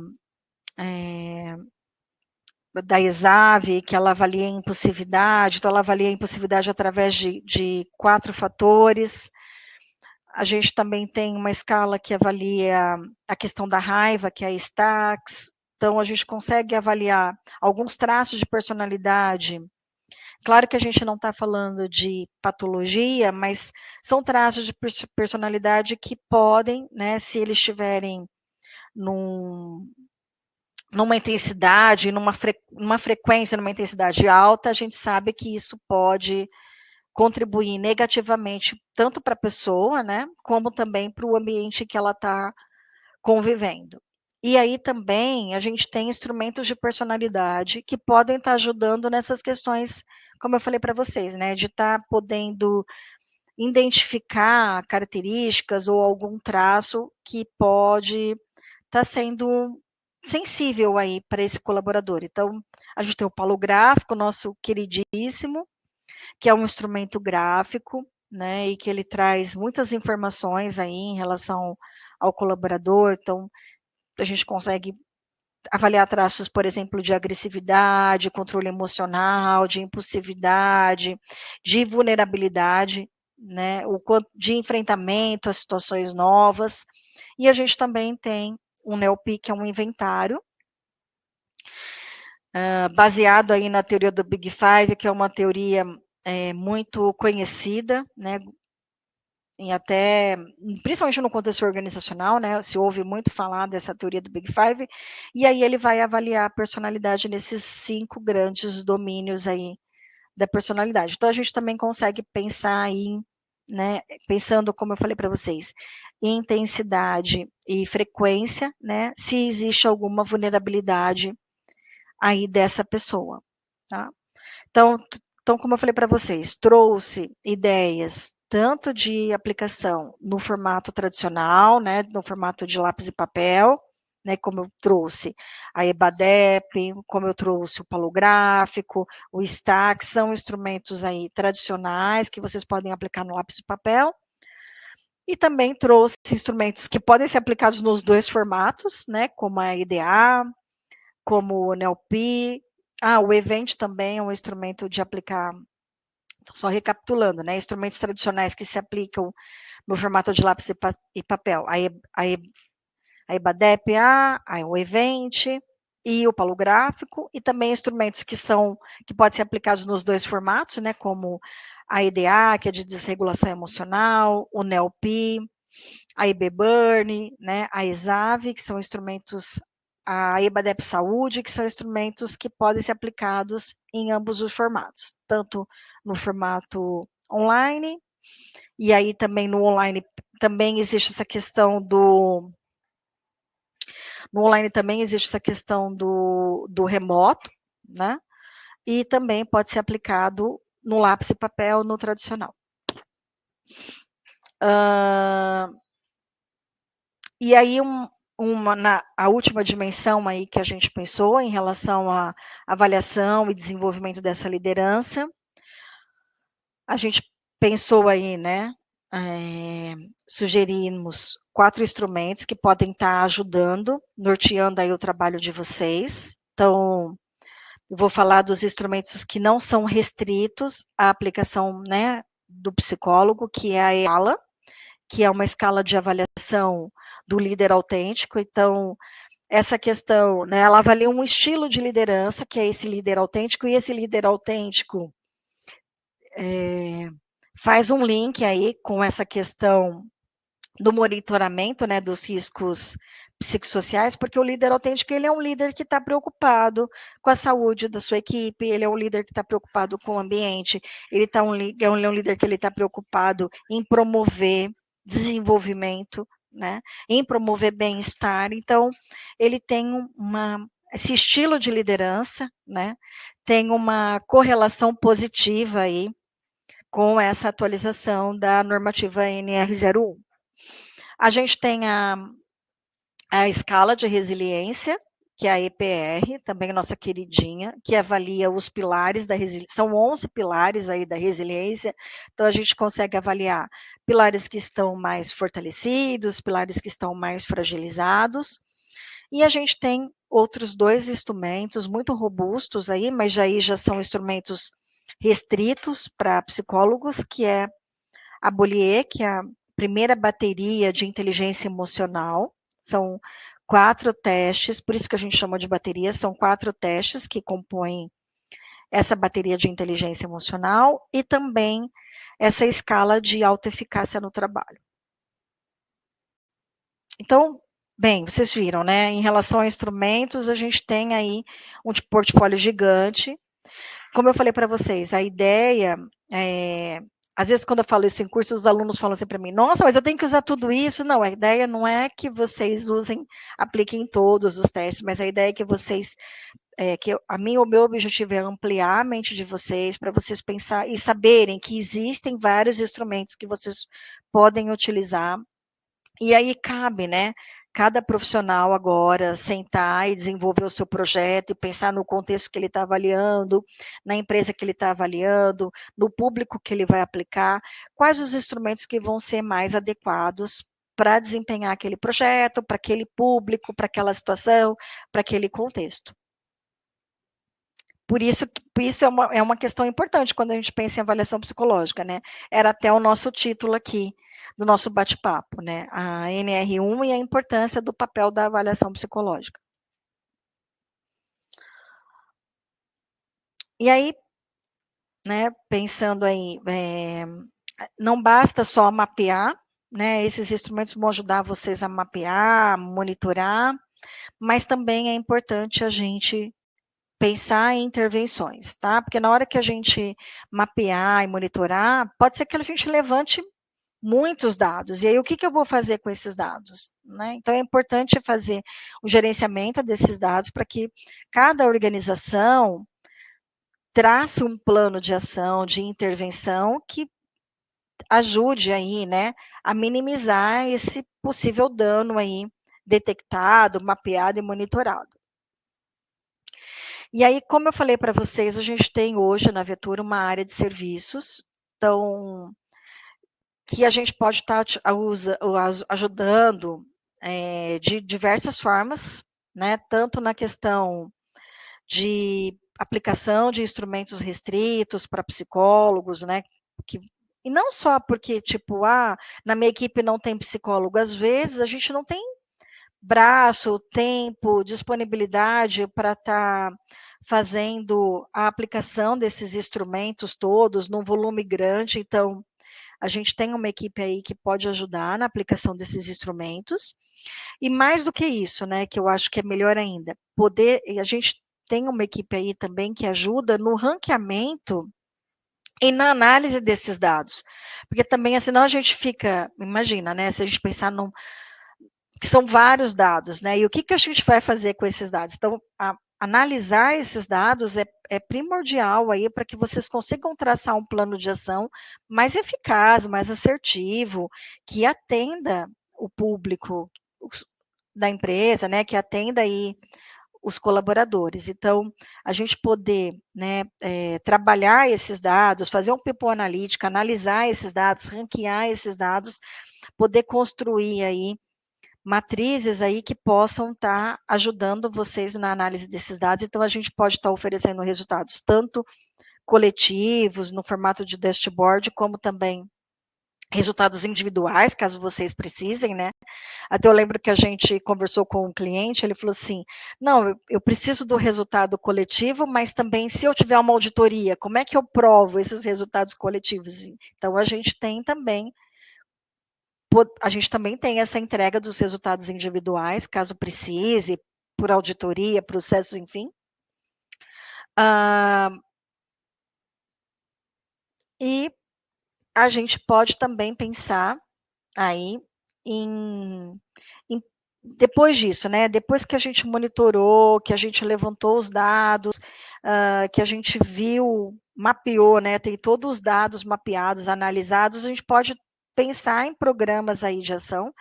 ESAV, que ela avalia a impulsividade, então ela avalia a impulsividade através de 4 fatores. A gente também tem uma escala que avalia a questão da raiva, que é a STAX. Então, a gente consegue avaliar alguns traços de personalidade. Claro que a gente não está falando de patologia, mas são traços de personalidade que podem, né, se eles estiverem numa intensidade, numa frequência, numa intensidade alta, a gente sabe que isso pode contribuir negativamente tanto para a pessoa, né, como também para o ambiente que ela está convivendo. E aí também a gente tem instrumentos de personalidade que podem estar ajudando nessas questões, como eu falei para vocês, né, de estar podendo identificar características ou algum traço que pode estar sendo sensível aí para esse colaborador. Então, a gente tem o palográfico, nosso queridíssimo, que é um instrumento gráfico, né, e que ele traz muitas informações aí em relação ao colaborador. Então, a gente consegue avaliar traços, por exemplo, de agressividade, controle emocional, de impulsividade, de vulnerabilidade, né, de enfrentamento a situações novas. E a gente também tem um NELP, que é um inventário, baseado aí na teoria do Big Five, que é uma teoria muito conhecida, né, principalmente no contexto organizacional, né, se ouve muito falar dessa teoria do Big Five, e aí ele vai avaliar a personalidade nesses 5 grandes domínios aí da personalidade. Então, a gente também consegue pensar em, né, pensando, como eu falei para vocês, em intensidade e frequência, né, se existe alguma vulnerabilidade aí dessa pessoa, tá? Então, como eu falei para vocês, trouxe ideias tanto de aplicação no formato tradicional, né, no formato de lápis e papel, né, como eu trouxe a EBADEP, como eu trouxe o palográfico, o STAC, são instrumentos aí tradicionais que vocês podem aplicar no lápis e papel, e também trouxe instrumentos que podem ser aplicados nos 2 formatos, né, como a EDA, como o NELP. O Event também é um instrumento de aplicar, só recapitulando, né, instrumentos tradicionais que se aplicam no formato de lápis e papel, a EBADEP, o Event e o palográfico, e também instrumentos que podem ser aplicados nos 2 formatos, né, como a EDA, que é de desregulação emocional, o NELP, a EBBurn, né, a ESAV, que são instrumentos, a EBADEP Saúde, que são instrumentos que podem ser aplicados em ambos os formatos, tanto no formato online, e aí também no online também existe essa questão no online também existe essa questão do remoto, né, e também pode ser aplicado no lápis e papel, no tradicional. E aí, a última dimensão aí que a gente pensou em relação à avaliação e desenvolvimento dessa liderança, a gente pensou aí, né, sugerimos 4 instrumentos que podem estar ajudando, norteando aí o trabalho de vocês. Então, eu vou falar dos instrumentos que não são restritos à aplicação, né, do psicólogo, que é a EALA, que é uma escala de avaliação do líder autêntico. Então, essa questão, né, ela avalia um estilo de liderança, que é esse líder autêntico, e esse líder autêntico faz um link aí com essa questão do monitoramento, né, dos riscos psicossociais, porque o líder autêntico, ele é um líder que está preocupado com a saúde da sua equipe, ele é um líder que está preocupado com o ambiente, ele é um líder que ele está preocupado em promover desenvolvimento, né, em promover bem-estar. Então, ele tem esse estilo de liderança, né, tem uma correlação positiva aí com essa atualização da normativa NR01. A gente tem a escala de resiliência, que é a EPR, também nossa queridinha, que avalia os pilares da resiliência. São 11 pilares aí da resiliência, então a gente consegue avaliar pilares que estão mais fortalecidos, pilares que estão mais fragilizados. E a gente tem outros 2 instrumentos muito robustos aí, mas já são instrumentos restritos para psicólogos, que é a Bollier, que é a primeira bateria de inteligência emocional. São 4 testes, por isso que a gente chama de bateria, são 4 testes que compõem essa bateria de inteligência emocional e também essa escala de autoeficácia no trabalho. Então, bem, vocês viram, né? Em relação a instrumentos, a gente tem aí um portfólio gigante. Como eu falei para vocês, a ideia às vezes, quando eu falo isso em curso, os alunos falam assim para mim: nossa, mas eu tenho que usar tudo isso? Não, a ideia não é que vocês usem, apliquem todos os testes, mas a ideia é que vocês, o meu objetivo é ampliar a mente de vocês, para vocês pensar e saberem que existem vários instrumentos que vocês podem utilizar. E aí cabe, né? Cada profissional agora sentar e desenvolver o seu projeto e pensar no contexto que ele está avaliando, na empresa que ele está avaliando, no público que ele vai aplicar, quais os instrumentos que vão ser mais adequados para desempenhar aquele projeto, para aquele público, para aquela situação, para aquele contexto. Por isso é uma questão importante quando a gente pensa em avaliação psicológica, né? Era até o nosso título aqui do nosso bate-papo, né? A NR1 e a importância do papel da avaliação psicológica. E aí, né, pensando aí, não basta só mapear, né? Esses instrumentos vão ajudar vocês a mapear, monitorar, mas também é importante a gente pensar em intervenções, tá? Porque na hora que a gente mapear e monitorar, pode ser que a gente levante muitos dados. E aí, o que eu vou fazer com esses dados? Né? Então, é importante fazer o gerenciamento desses dados para que cada organização trace um plano de ação, de intervenção que ajude aí, né, a minimizar esse possível dano aí detectado, mapeado e monitorado. E aí, como eu falei para vocês, a gente tem hoje na Vetura uma área de serviços, então, que a gente pode estar ajudando de diversas formas, né? Tanto na questão de aplicação de instrumentos restritos para psicólogos, né? E não só porque, tipo, na minha equipe não tem psicólogo, às vezes a gente não tem braço, tempo, disponibilidade para estar fazendo a aplicação desses instrumentos todos num volume grande, então a gente tem uma equipe aí que pode ajudar na aplicação desses instrumentos. E mais do que isso, né, que eu acho que é melhor ainda, a gente tem uma equipe aí também que ajuda no ranqueamento e na análise desses dados. Porque também, senão a gente fica, imagina, né, se a gente pensar que são vários dados, né, e o que a gente vai fazer com esses dados? Então, analisar esses dados é primordial aí para que vocês consigam traçar um plano de ação mais eficaz, mais assertivo, que atenda o público da empresa, né, que atenda aí os colaboradores. Então, a gente poder, né, trabalhar esses dados, fazer um people analítica, analisar esses dados, ranquear esses dados, poder construir aí matrizes aí que possam estar ajudando vocês na análise desses dados. Então, a gente pode estar oferecendo resultados tanto coletivos, no formato de dashboard, como também resultados individuais, caso vocês precisem, né? Até eu lembro que a gente conversou com um cliente, ele falou assim, não, eu preciso do resultado coletivo, mas também se eu tiver uma auditoria, como é que eu provo esses resultados coletivos? Então, a gente também tem essa entrega dos resultados individuais, caso precise, por auditoria, processos, enfim. E a gente pode também pensar aí depois disso, né, depois que a gente monitorou, que a gente levantou os dados, que a gente viu, mapeou, né, tem todos os dados mapeados, analisados, a gente pode pensar em programas aí de ação,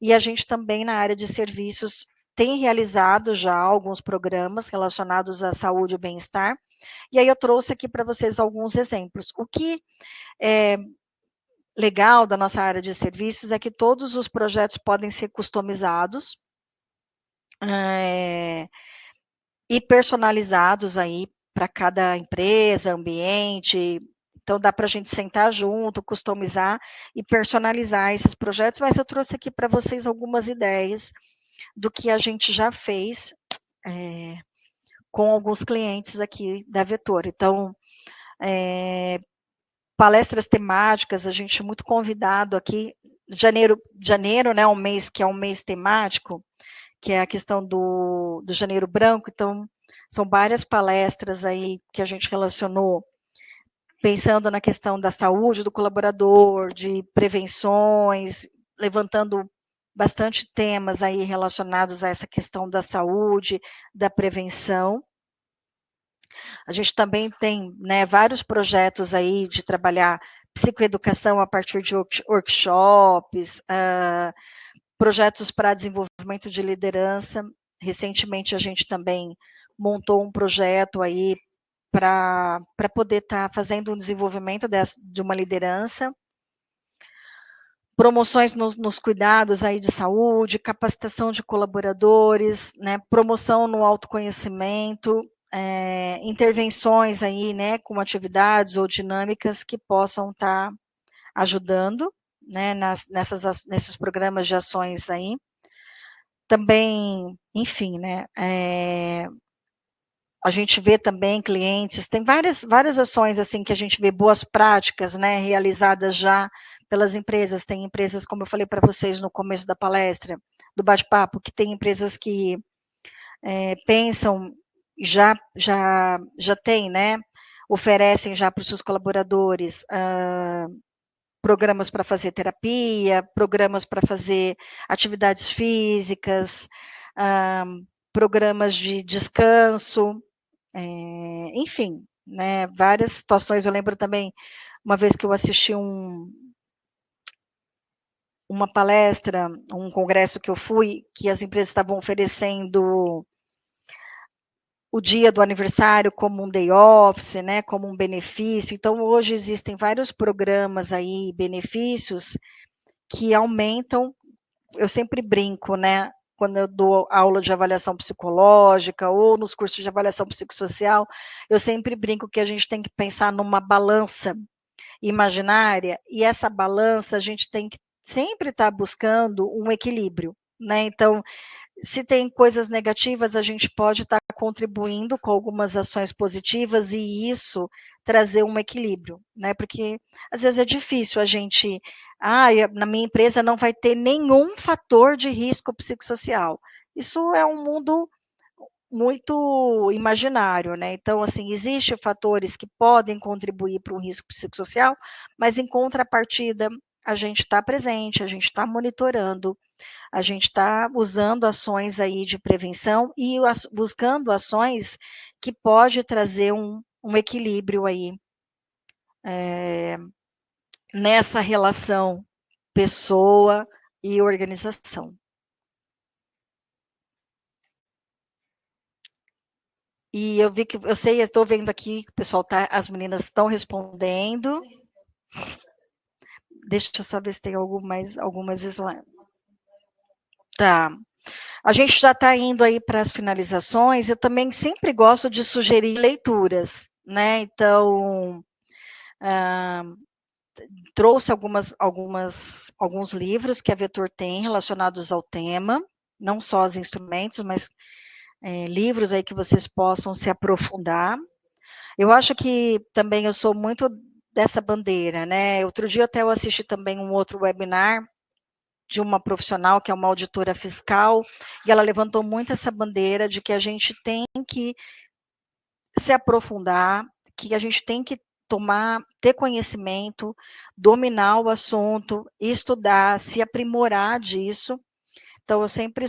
e a gente também na área de serviços tem realizado já alguns programas relacionados à saúde e bem-estar, e aí eu trouxe aqui para vocês alguns exemplos. O que é legal da nossa área de serviços é que todos os projetos podem ser customizados e personalizados aí para cada empresa, ambiente. Então dá para a gente sentar junto, customizar e personalizar esses projetos, mas eu trouxe aqui para vocês algumas ideias do que a gente já fez com alguns clientes aqui da Vetor. Então, palestras temáticas, a gente é muito convidado aqui. Janeiro, né, um mês que é um mês temático, que é a questão do Janeiro Branco, então são várias palestras aí que a gente relacionou, pensando na questão da saúde do colaborador, de prevenções, levantando bastante temas aí relacionados a essa questão da saúde, da prevenção. A gente também tem, né, vários projetos aí de trabalhar psicoeducação a partir de workshops, projetos para desenvolvimento de liderança. Recentemente a gente também montou um projeto aí para poder estar fazendo um desenvolvimento de uma liderança. Promoções nos cuidados aí de saúde, capacitação de colaboradores, né, promoção no autoconhecimento, intervenções aí, né, com atividades ou dinâmicas que possam estar ajudando, né, nesses programas de ações aí. Também, enfim, né, a gente vê também clientes, tem várias ações, assim, que a gente vê boas práticas, né, realizadas já pelas empresas. Tem empresas, como eu falei para vocês no começo da palestra, do bate-papo, que tem empresas que pensam, já tem, né, oferecem já para os seus colaboradores programas para fazer terapia, programas para fazer atividades físicas, programas de descanso, enfim, né, várias situações. Eu lembro também, uma vez que eu assisti uma palestra, um congresso que eu fui, que as empresas estavam oferecendo o dia do aniversário como um day office, né, como um benefício. Então, hoje existem vários programas aí, benefícios, que aumentam. Eu sempre brinco, né, quando eu dou aula de avaliação psicológica ou nos cursos de avaliação psicossocial, eu sempre brinco que a gente tem que pensar numa balança imaginária, e essa balança a gente tem que sempre estar buscando um equilíbrio, né? Então, se tem coisas negativas, a gente pode estar contribuindo com algumas ações positivas e isso trazer um equilíbrio, né? Porque às vezes é difícil a gente, na minha empresa não vai ter nenhum fator de risco psicossocial. Isso é um mundo muito imaginário, né? Então, assim, existem fatores que podem contribuir para um risco psicossocial, mas em contrapartida, a gente está presente, a gente está monitorando, a gente está usando ações aí de prevenção e buscando ações que pode trazer um equilíbrio aí nessa relação pessoa e organização. E eu vi que, estou vendo aqui que o pessoal as meninas estão respondendo. Deixa eu só ver se tem algumas slides. Tá. A gente já está indo aí para as finalizações. Eu também sempre gosto de sugerir leituras, né? Então, trouxe alguns livros que a Vetor tem relacionados ao tema, não só os instrumentos, mas livros aí que vocês possam se aprofundar. Eu acho que também eu sou muito dessa bandeira, né? Outro dia até eu assisti também um outro webinar de uma profissional que é uma auditora fiscal, e ela levantou muito essa bandeira de que a gente tem que se aprofundar, que a gente tem que ter conhecimento, dominar o assunto, estudar, se aprimorar disso. Então, eu sempre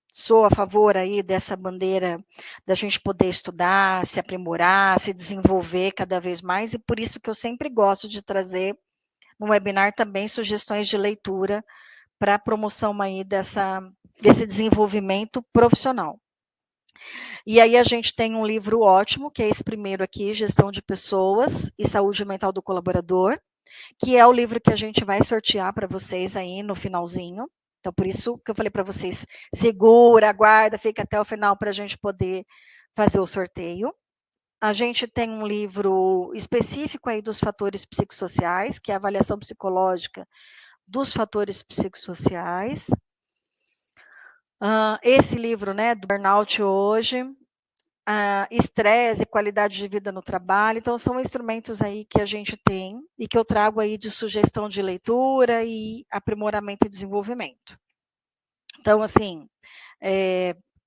sou a favor aí dessa bandeira da gente poder estudar, se aprimorar, se desenvolver cada vez mais, e por isso que eu sempre gosto de trazer no webinar também sugestões de leitura para a promoção aí desse desenvolvimento profissional. E aí a gente tem um livro ótimo, que é esse primeiro aqui, Gestão de Pessoas e Saúde Mental do Colaborador, que é o livro que a gente vai sortear para vocês aí no finalzinho. Então, por isso que eu falei para vocês, segura, aguarda, fica até o final para a gente poder fazer o sorteio. A gente tem um livro específico aí dos fatores psicossociais, que é a avaliação psicológica dos fatores psicossociais. Esse livro, né, do Burnout Hoje, estresse e qualidade de vida no trabalho. Então, são instrumentos aí que a gente tem e que eu trago aí de sugestão de leitura e aprimoramento e desenvolvimento. Então, assim,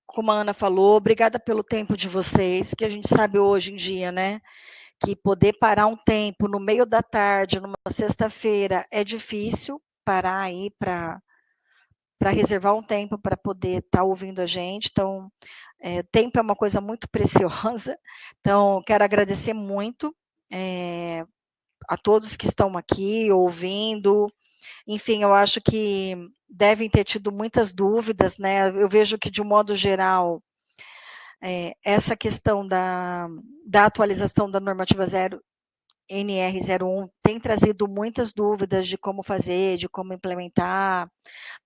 como a Ana falou, obrigada pelo tempo de vocês, que a gente sabe hoje em dia, né, que poder parar um tempo no meio da tarde, numa sexta-feira, é difícil parar aí para reservar um tempo para poder estar ouvindo a gente. Então, tempo é uma coisa muito preciosa. Então, quero agradecer muito a todos que estão aqui ouvindo. Enfim, eu acho que devem ter tido muitas dúvidas, né? Eu vejo que, de um modo geral, essa questão da atualização da normativa NR01 tem trazido muitas dúvidas de como fazer, de como implementar,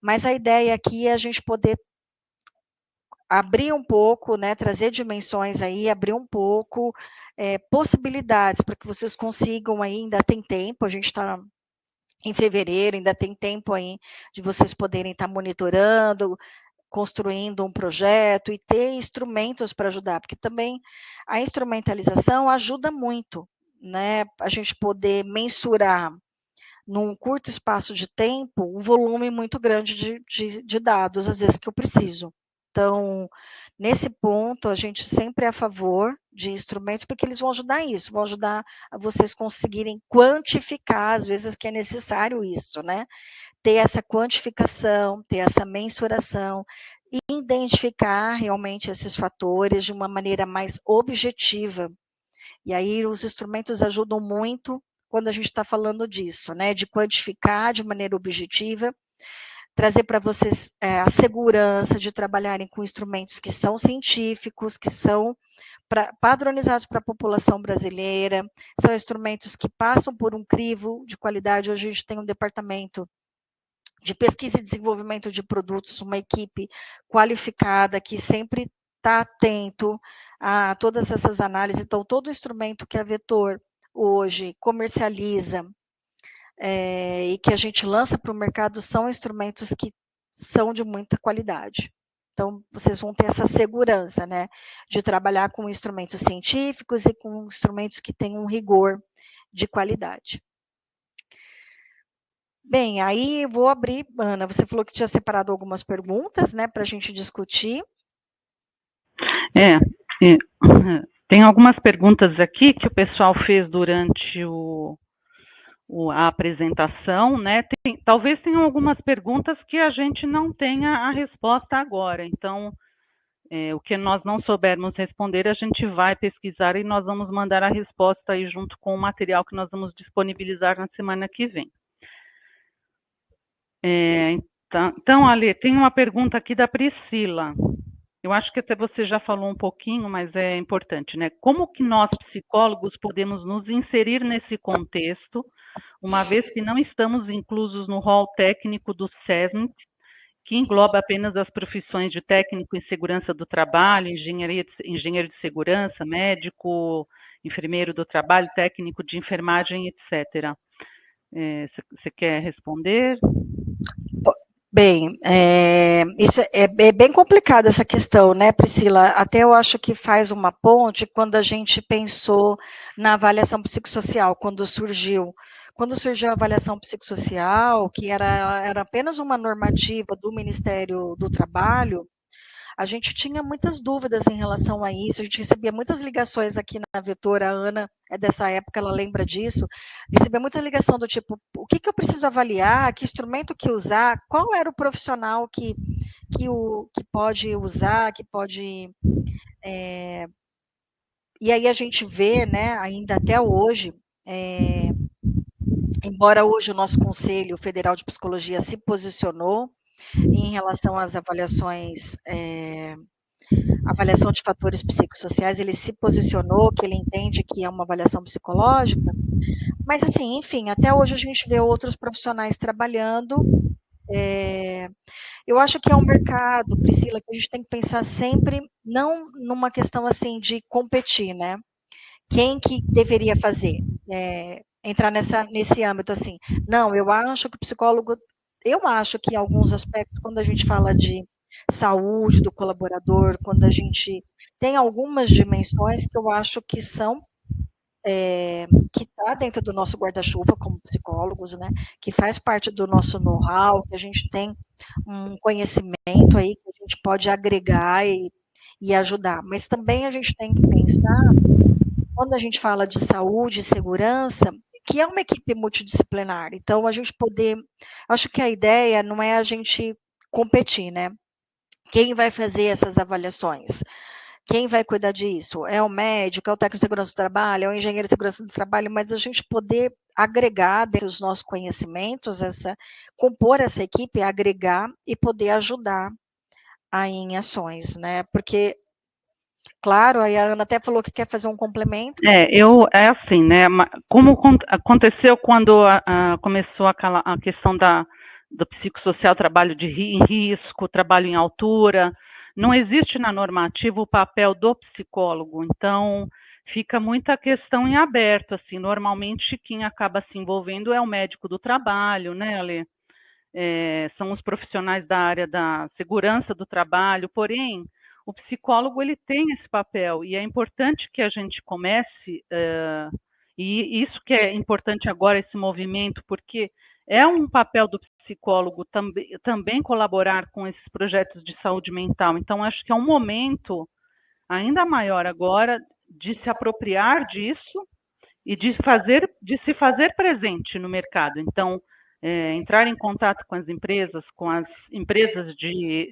mas a ideia aqui é a gente poder abrir um pouco, né, trazer dimensões aí, abrir um pouco, possibilidades para que vocês consigam aí, ainda tem tempo, a gente está em fevereiro, ainda tem tempo aí de vocês poderem estar monitorando, construindo um projeto e ter instrumentos para ajudar, porque também a instrumentalização ajuda muito, né, a gente poder mensurar num curto espaço de tempo um volume muito grande de dados, às vezes que eu preciso. Então, nesse ponto, a gente sempre é a favor de instrumentos, porque eles vão ajudar isso, vão ajudar a vocês conseguirem quantificar, às vezes que é necessário isso, né? Ter essa quantificação, ter essa mensuração, e identificar realmente esses fatores de uma maneira mais objetiva. E aí os instrumentos ajudam muito quando a gente está falando disso, né? De quantificar de maneira objetiva, trazer para vocês a segurança de trabalharem com instrumentos que são científicos, que são padronizados para a população brasileira, são instrumentos que passam por um crivo de qualidade. Hoje a gente tem um departamento de pesquisa e desenvolvimento de produtos, uma equipe qualificada que sempre está atento a todas essas análises. Então, todo instrumento que a Vetor hoje comercializa e que a gente lança para o mercado são instrumentos que são de muita qualidade. Então, vocês vão ter essa segurança, né, de trabalhar com instrumentos científicos e com instrumentos que têm um rigor de qualidade. Bem, aí vou abrir, Ana, você falou que tinha separado algumas perguntas, né, para a gente discutir. Tem algumas perguntas aqui que o pessoal fez durante a apresentação, né? Talvez tenham algumas perguntas que a gente não tenha a resposta agora. Então, o que nós não soubermos responder, a gente vai pesquisar e nós vamos mandar a resposta aí junto com o material que nós vamos disponibilizar na semana que vem. Então, Ale, tem uma pergunta aqui da Priscila. Eu acho que até você já falou um pouquinho, mas é importante, né? Como que nós, psicólogos, podemos nos inserir nesse contexto, uma vez que não estamos inclusos no rol técnico do SESNIT, que engloba apenas as profissões de técnico em segurança do trabalho, engenheiro de segurança, médico, enfermeiro do trabalho, técnico de enfermagem, etc. Você quer responder? Bem, isso é bem complicado essa questão, né, Priscila? Até eu acho que faz uma ponte quando a gente pensou na avaliação psicossocial, quando surgiu a avaliação psicossocial, que era apenas uma normativa do Ministério do Trabalho, a gente tinha muitas dúvidas em relação a isso, a gente recebia muitas ligações aqui na Vetora, a Ana é dessa época, ela lembra disso, recebia muita ligação do tipo, o que eu preciso avaliar, que instrumento que usar, qual era o profissional que pode usar, que pode... E aí a gente vê, né, ainda até hoje, embora hoje o nosso Conselho Federal de Psicologia se posicionou em relação às avaliações, avaliação de fatores psicossociais, ele se posicionou, que ele entende que é uma avaliação psicológica, mas assim, enfim, até hoje a gente vê outros profissionais trabalhando. Eu acho que é um mercado, Priscila, que a gente tem que pensar sempre, não numa questão assim de competir, né? Quem que deveria fazer? Entrar nesse âmbito assim. Não, eu acho que o psicólogo, eu acho que em alguns aspectos, quando a gente fala de saúde do colaborador, quando a gente tem algumas dimensões que eu acho que são que está dentro do nosso guarda-chuva como psicólogos, né? Que faz parte do nosso know-how, que a gente tem um conhecimento aí que a gente pode agregar e ajudar. Mas também a gente tem que pensar, quando a gente fala de saúde e segurança, que é uma equipe multidisciplinar. Então, a gente poder... Acho que a ideia não é a gente competir, né? Quem vai fazer essas avaliações? Quem vai cuidar disso? É o médico, é o técnico de segurança do trabalho, é o engenheiro de segurança do trabalho, mas a gente poder agregar dentro dos nossos conhecimentos, compor essa equipe, agregar e poder ajudar aí em ações, né? Porque, claro, aí a Ana até falou que quer fazer um complemento. É assim, né? Como aconteceu quando começou a questão do psicossocial, trabalho em risco, trabalho em altura, não existe na normativa o papel do psicólogo, então fica muita questão em aberto, assim, normalmente quem acaba se envolvendo é o médico do trabalho, né, Ale? São os profissionais da área da segurança do trabalho, porém, o psicólogo ele tem esse papel e é importante que a gente comece, e isso que é importante agora, esse movimento, porque é um papel do psicólogo também colaborar com esses projetos de saúde mental. Então, acho que é um momento ainda maior agora de se apropriar disso e de se fazer presente no mercado. Então, entrar em contato com as empresas de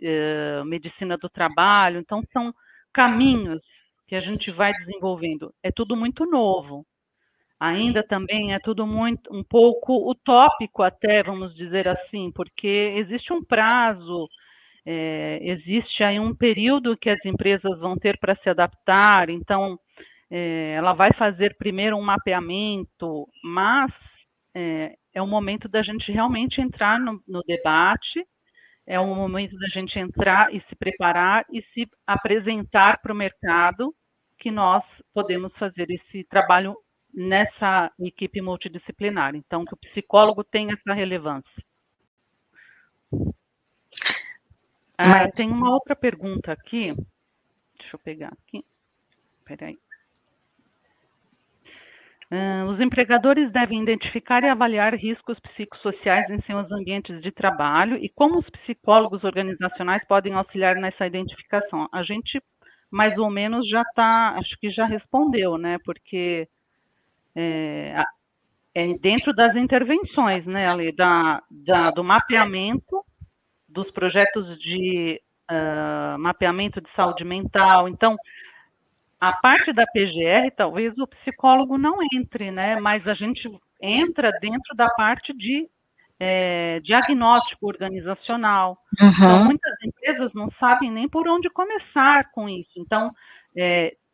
medicina do trabalho. Então, são caminhos que a gente vai desenvolvendo. É tudo muito novo. Ainda também é tudo um pouco utópico até, vamos dizer assim, porque existe um prazo, existe aí um período que as empresas vão ter para se adaptar, então ela vai fazer primeiro um mapeamento, mas é o momento da gente realmente entrar no debate, é o momento da gente entrar e se preparar e se apresentar para o mercado que nós podemos fazer esse trabalho nessa equipe multidisciplinar. Então, que o psicólogo tem essa relevância. Tem uma outra pergunta aqui. Deixa eu pegar aqui. Espera aí. Os empregadores devem identificar e avaliar riscos psicossociais em seus ambientes de trabalho e como os psicólogos organizacionais podem auxiliar nessa identificação. A gente, mais ou menos, acho que já respondeu, né? Porque dentro das intervenções, né, Ale, do mapeamento dos projetos de mapeamento de saúde mental. Então, a parte da PGR, talvez o psicólogo não entre, né? Mas a gente entra dentro da parte de diagnóstico organizacional. Uhum. Então, muitas empresas não sabem nem por onde começar com isso. Então,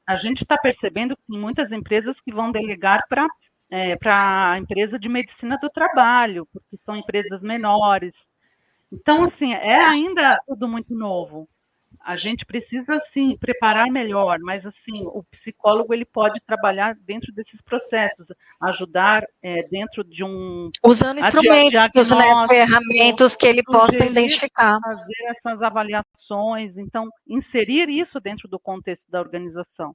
a gente está percebendo que tem muitas empresas que vão delegar para a empresa de medicina do trabalho, porque são empresas menores. Então, assim, ainda tudo muito novo. A gente precisa, sim, preparar melhor, mas, assim, o psicólogo, ele pode trabalhar dentro desses processos, ajudar dentro de um... Usando instrumentos, né, ferramentas que ele possa identificar. Fazer essas avaliações, então, inserir isso dentro do contexto da organização.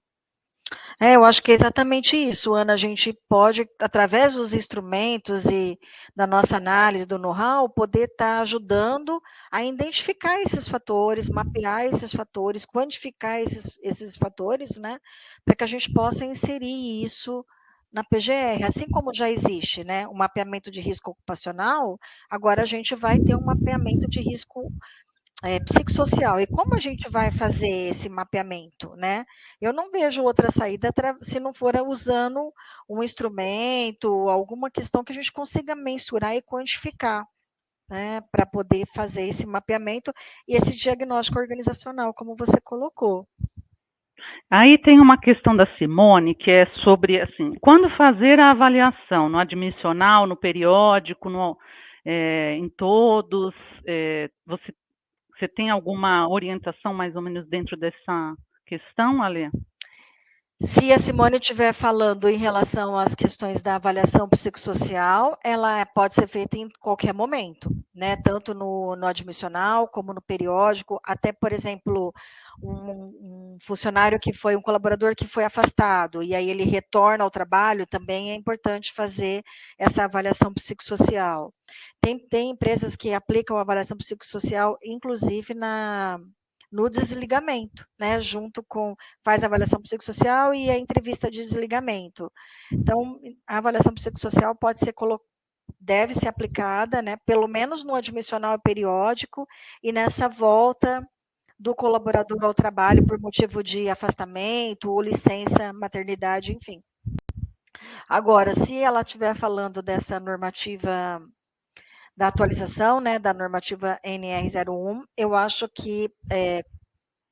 Eu acho que é exatamente isso, Ana. A gente pode, através dos instrumentos e da nossa análise do know-how, poder estar ajudando a identificar esses fatores, mapear esses fatores, quantificar esses fatores, né, para que a gente possa inserir isso na PGR. Assim como já existe, né, o mapeamento de risco ocupacional, agora a gente vai ter um mapeamento de risco psicossocial. E como a gente vai fazer esse mapeamento, né? Eu não vejo outra saída se não for usando um instrumento, alguma questão que a gente consiga mensurar e quantificar, né? Para poder fazer esse mapeamento e esse diagnóstico organizacional, como você colocou. Aí tem uma questão da Simone, que é sobre, assim, quando fazer a avaliação, no admissional, no periódico, em todos, você tem alguma orientação mais ou menos dentro dessa questão, Ale? Se a Simone estiver falando em relação às questões da avaliação psicossocial, ela pode ser feita em qualquer momento, né? Tanto no admissional como no periódico, até, por exemplo, um funcionário que foi, um colaborador que foi afastado, e aí ele retorna ao trabalho, também é importante fazer essa avaliação psicossocial. Tem empresas que aplicam a avaliação psicossocial, inclusive no desligamento, né? Junto com faz a avaliação psicossocial e a entrevista de desligamento. Então, a avaliação psicossocial deve ser aplicada, né? Pelo menos no admissional periódico e nessa volta do colaborador ao trabalho por motivo de afastamento ou licença maternidade, enfim. Agora, se ela estiver falando dessa normativa da atualização, né, da normativa NR01, eu acho que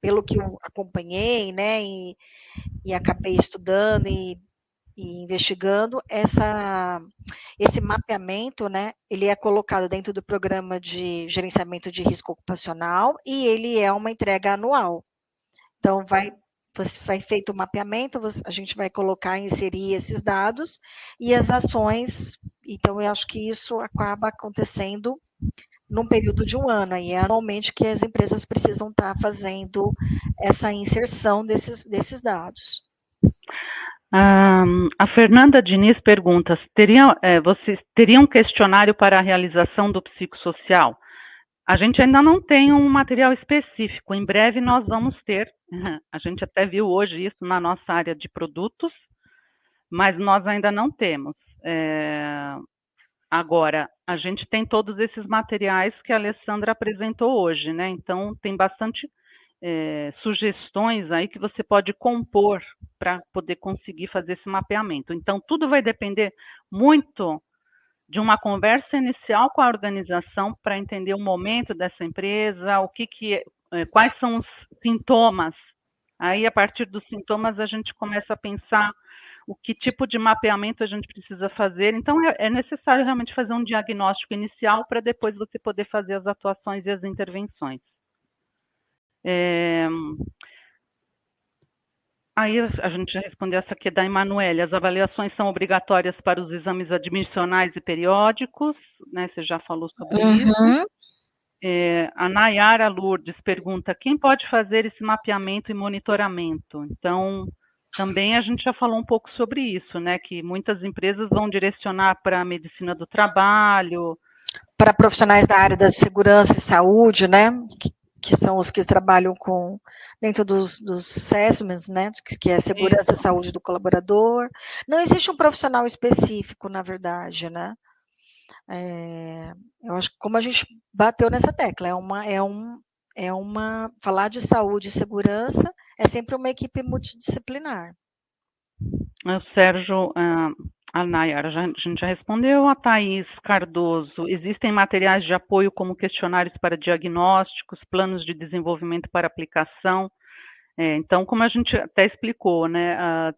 pelo que eu acompanhei, né, e acabei estudando e investigando, esse mapeamento, né, ele é colocado dentro do programa de gerenciamento de risco ocupacional e ele é uma entrega anual. Então, vai feito o mapeamento, a gente vai colocar, inserir esses dados e as ações. Então, eu acho que isso acaba acontecendo num período de um ano, e é anualmente que as empresas precisam estar fazendo essa inserção desses dados. A Fernanda Diniz pergunta: vocês teriam um questionário para a realização do psicossocial? A gente ainda não tem um material específico, em breve nós vamos ter. A gente até viu hoje isso na nossa área de produtos, mas nós ainda não temos. Agora, a gente tem todos esses materiais que a Alessandra apresentou hoje, né? Então, tem bastante sugestões aí que você pode compor para poder conseguir fazer esse mapeamento. Então, tudo vai depender muito de uma conversa inicial com a organização para entender o momento dessa empresa, quais são os sintomas. Aí, a partir dos sintomas, a gente começa a pensar o que tipo de mapeamento a gente precisa fazer. Então, é necessário realmente fazer um diagnóstico inicial para depois você poder fazer as atuações e as intervenções. Aí a gente já respondeu essa aqui da Emanuele. As avaliações são obrigatórias para os exames admissionais e periódicos, né? Você já falou sobre isso. A Nayara Lourdes pergunta: quem pode fazer esse mapeamento e monitoramento? Então, também a gente já falou um pouco sobre isso, né? Que muitas empresas vão direcionar para a medicina do trabalho. Para profissionais da área da segurança e saúde, né? Que são os que trabalham dentro dos SESMs, né, que é a segurança e saúde do colaborador. Não existe um profissional específico, na verdade, né? Eu acho que como a gente bateu nessa tecla, falar de saúde e segurança é sempre uma equipe multidisciplinar. O Sérgio, a Nayara, a gente já respondeu. A Thaís Cardoso: existem materiais de apoio como questionários para diagnósticos, planos de desenvolvimento para aplicação. Então, como a gente até explicou, né,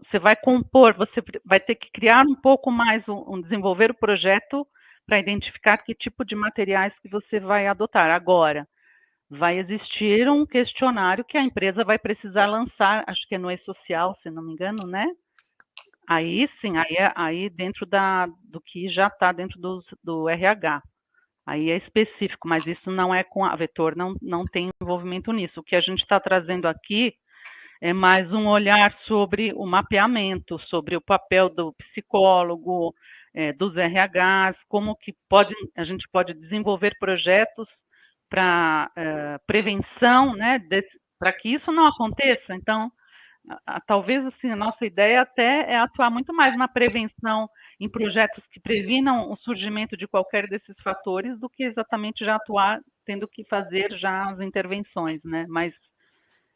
você vai compor, você vai ter que criar um pouco mais, desenvolver o projeto para identificar que tipo de materiais que você vai adotar. Agora, vai existir um questionário que a empresa vai precisar lançar, acho que é no E-Social, se não me engano, né? Aí sim, aí dentro do que já está dentro do RH. Aí é específico, mas isso não é com a Vetor, não tem envolvimento nisso. O que a gente está trazendo aqui é mais um olhar sobre o mapeamento, sobre o papel do psicólogo, dos RHs, como que a gente pode desenvolver projetos para prevenção, né, para que isso não aconteça. Então, talvez assim, a nossa ideia até é atuar muito mais na prevenção em projetos que previnam o surgimento de qualquer desses fatores do que exatamente já atuar tendo que fazer já as intervenções, né? Mas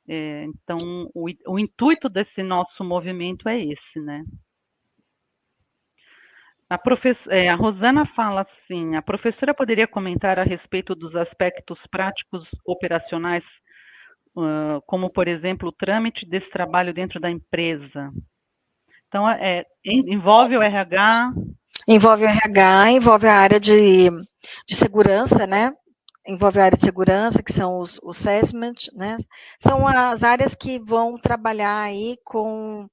então o intuito desse nosso movimento é esse, né? A Rosana fala assim: a professora poderia comentar a respeito dos aspectos práticos operacionais, como por exemplo o trâmite desse trabalho dentro da empresa? Então, envolve o RH? Envolve o RH, envolve a área de segurança, né? Envolve a área de segurança, que são os assessment, né? São as áreas que vão trabalhar aí com...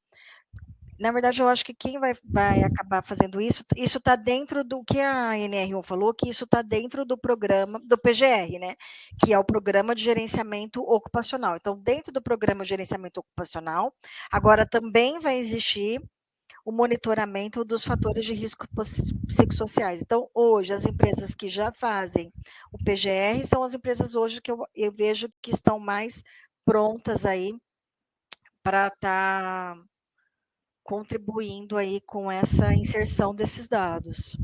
Na verdade, eu acho que quem vai acabar fazendo isso está dentro do que a NR1 falou, que isso está dentro do programa, do PGR, né? Que é o Programa de Gerenciamento Ocupacional. Então, dentro do Programa de Gerenciamento Ocupacional, agora também vai existir o monitoramento dos fatores de risco psicossociais. Então, hoje, as empresas que já fazem o PGR são as empresas hoje que eu vejo que estão mais prontas aí para estar contribuindo aí com essa inserção desses dados.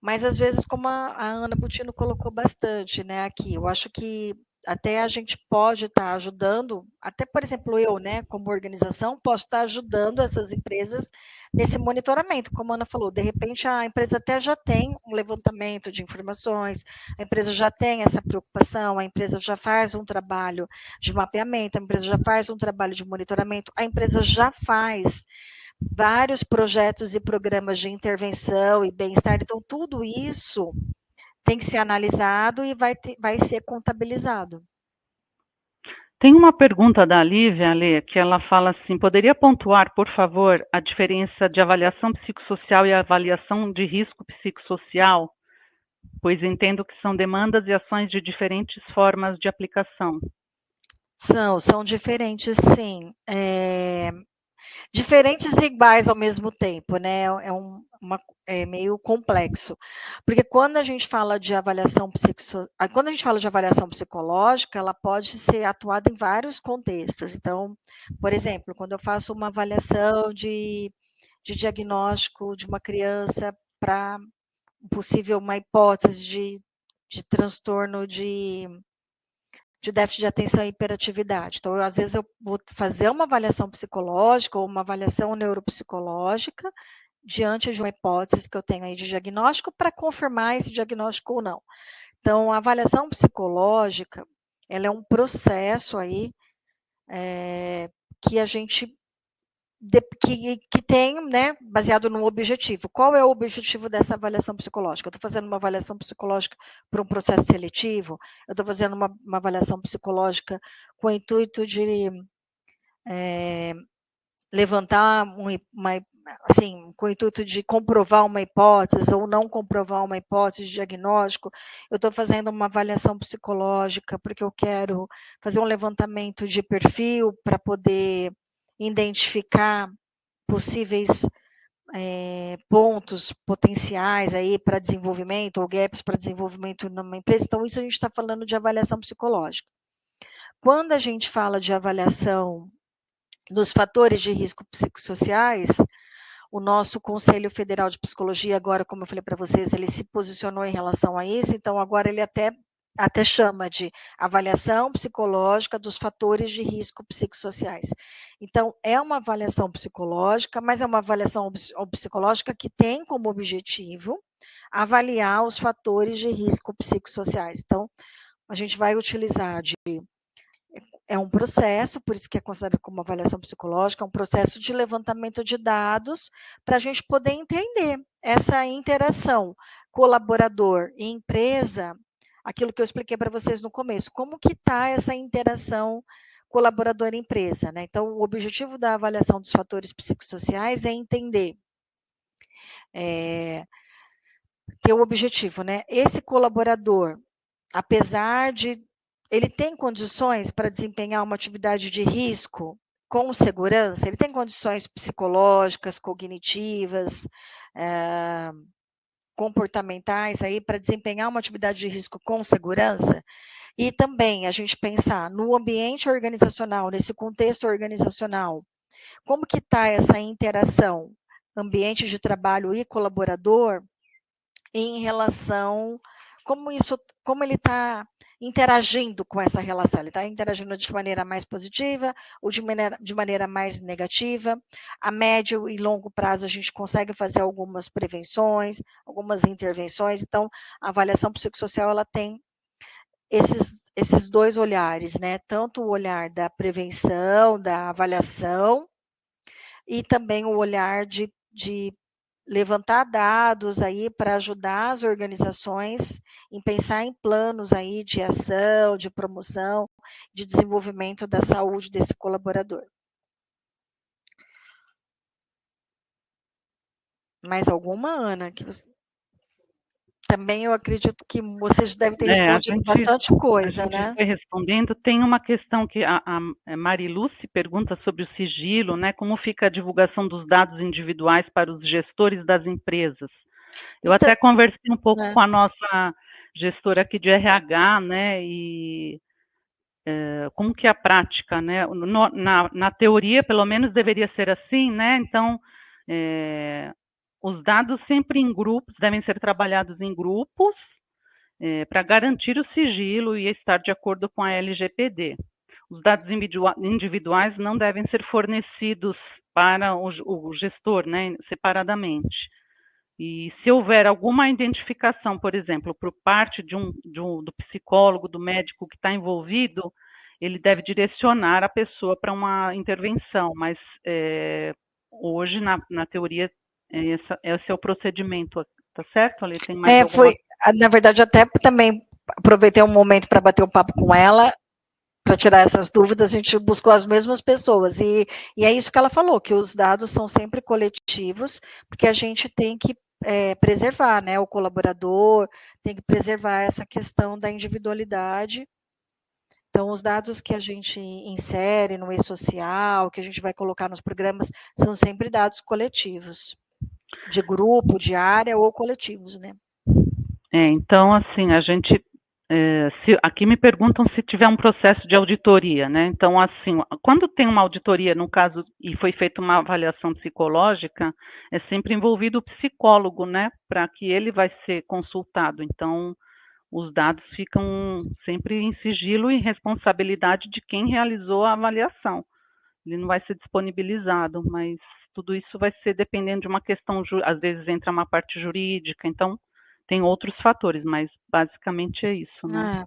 Mas, às vezes, como a Ana Butino colocou bastante, né, aqui, eu acho que até a gente pode estar ajudando, até, por exemplo, eu, né, como organização, posso estar ajudando essas empresas nesse monitoramento, como a Ana falou, de repente a empresa até já tem um levantamento de informações, a empresa já tem essa preocupação, a empresa já faz um trabalho de mapeamento, a empresa já faz um trabalho de monitoramento, a empresa já faz vários projetos e programas de intervenção e bem-estar, então tudo isso tem que ser analisado e vai ser contabilizado. Tem uma pergunta da Lívia, Lê, que ela fala assim: poderia pontuar, por favor, a diferença de avaliação psicossocial e avaliação de risco psicossocial? Pois entendo que são demandas e ações de diferentes formas de aplicação. São diferentes, sim. Diferentes e iguais ao mesmo tempo, né? É meio complexo. Porque quando a gente fala de quando a gente fala de avaliação psicológica, ela pode ser atuada em vários contextos. Então, por exemplo, quando eu faço uma avaliação de diagnóstico de uma criança para uma hipótese de transtorno de déficit de atenção e hiperatividade. Então, às vezes, eu vou fazer uma avaliação psicológica ou uma avaliação neuropsicológica diante de uma hipótese que eu tenho aí de diagnóstico para confirmar esse diagnóstico ou não. Então, a avaliação psicológica, ela é um processo aí que a gente que tem, né, baseado no objetivo. Qual é o objetivo dessa avaliação psicológica? Eu estou fazendo uma avaliação psicológica para um processo seletivo? Eu estou fazendo uma avaliação psicológica com o intuito de levantar assim, com o intuito de comprovar uma hipótese ou não comprovar uma hipótese de diagnóstico? Eu estou fazendo uma avaliação psicológica porque eu quero fazer um levantamento de perfil para poder identificar possíveis pontos potenciais aí para desenvolvimento ou gaps para desenvolvimento numa empresa. Então, isso a gente está falando de avaliação psicológica. Quando a gente fala de avaliação dos fatores de risco psicossociais, o nosso Conselho Federal de Psicologia, agora, como eu falei para vocês, ele se posicionou em relação a isso, então agora ele até chama de avaliação psicológica dos fatores de risco psicossociais. Então, é uma avaliação psicológica, mas é uma avaliação psicológica que tem como objetivo avaliar os fatores de risco psicossociais. Então, a gente vai utilizar é um processo, por isso que é considerado como avaliação psicológica, é um processo de levantamento de dados para a gente poder entender essa interação colaborador e empresa, aquilo que eu expliquei para vocês no começo, como que está essa interação colaborador-empresa, né? Então, o objetivo da avaliação dos fatores psicossociais é entender, ter o objetivo, né? Esse colaborador, apesar de ele tem condições para desempenhar uma atividade de risco com segurança? Ele tem condições psicológicas, cognitivas, comportamentais aí para desempenhar uma atividade de risco com segurança? E também a gente pensar no ambiente organizacional, nesse contexto organizacional, como que está essa interação, ambiente de trabalho e colaborador, em relação, como ele está interagindo com essa relação, ele está interagindo de maneira mais positiva ou de maneira mais negativa. A médio e longo prazo a gente consegue fazer algumas prevenções, algumas intervenções, então a avaliação psicossocial ela tem esses dois olhares, né? Tanto o olhar da prevenção, da avaliação, e também o olhar de levantar dados aí para ajudar as organizações em pensar em planos aí de ação, de promoção, de desenvolvimento da saúde desse colaborador. Mais alguma, Ana? Que você... Também eu acredito que vocês devem ter respondido bastante coisa, né? A gente foi respondendo. Tem uma questão que a Marilu se pergunta sobre o sigilo, né? Como fica a divulgação dos dados individuais para os gestores das empresas? Eu até conversei um pouco com a nossa gestora aqui de RH, né? E como que é a prática, né? Na teoria, pelo menos, deveria ser assim, né? Então, os dados sempre em grupos, devem ser trabalhados em grupos, para garantir o sigilo e estar de acordo com a LGPD. Os dados individuais não devem ser fornecidos para o gestor, né, separadamente. E se houver alguma identificação, por exemplo, por parte do psicólogo, do médico que está envolvido, ele deve direcionar a pessoa para uma intervenção, mas hoje, na teoria, esse é o procedimento, tá certo? Ali tem mais alguma... Na verdade, até também aproveitei um momento para bater um papo com ela, para tirar essas dúvidas, a gente buscou as mesmas pessoas, e é isso que ela falou, que os dados são sempre coletivos, porque a gente tem que preservar, né, o colaborador, tem que preservar essa questão da individualidade. Então, os dados que a gente insere no e-social, que a gente vai colocar nos programas, são sempre dados coletivos, de grupo, de área ou coletivos, né? Então, assim, a gente, aqui me perguntam se tiver um processo de auditoria, né? Então, assim, quando tem uma auditoria, no caso, e foi feita uma avaliação psicológica, é sempre envolvido o psicólogo, né? Para que ele vai ser consultado. Então, os dados ficam sempre em sigilo e responsabilidade de quem realizou a avaliação. Ele não vai ser disponibilizado, mas tudo isso vai ser dependendo de uma questão, às vezes entra uma parte jurídica, então tem outros fatores, mas basicamente é isso, né?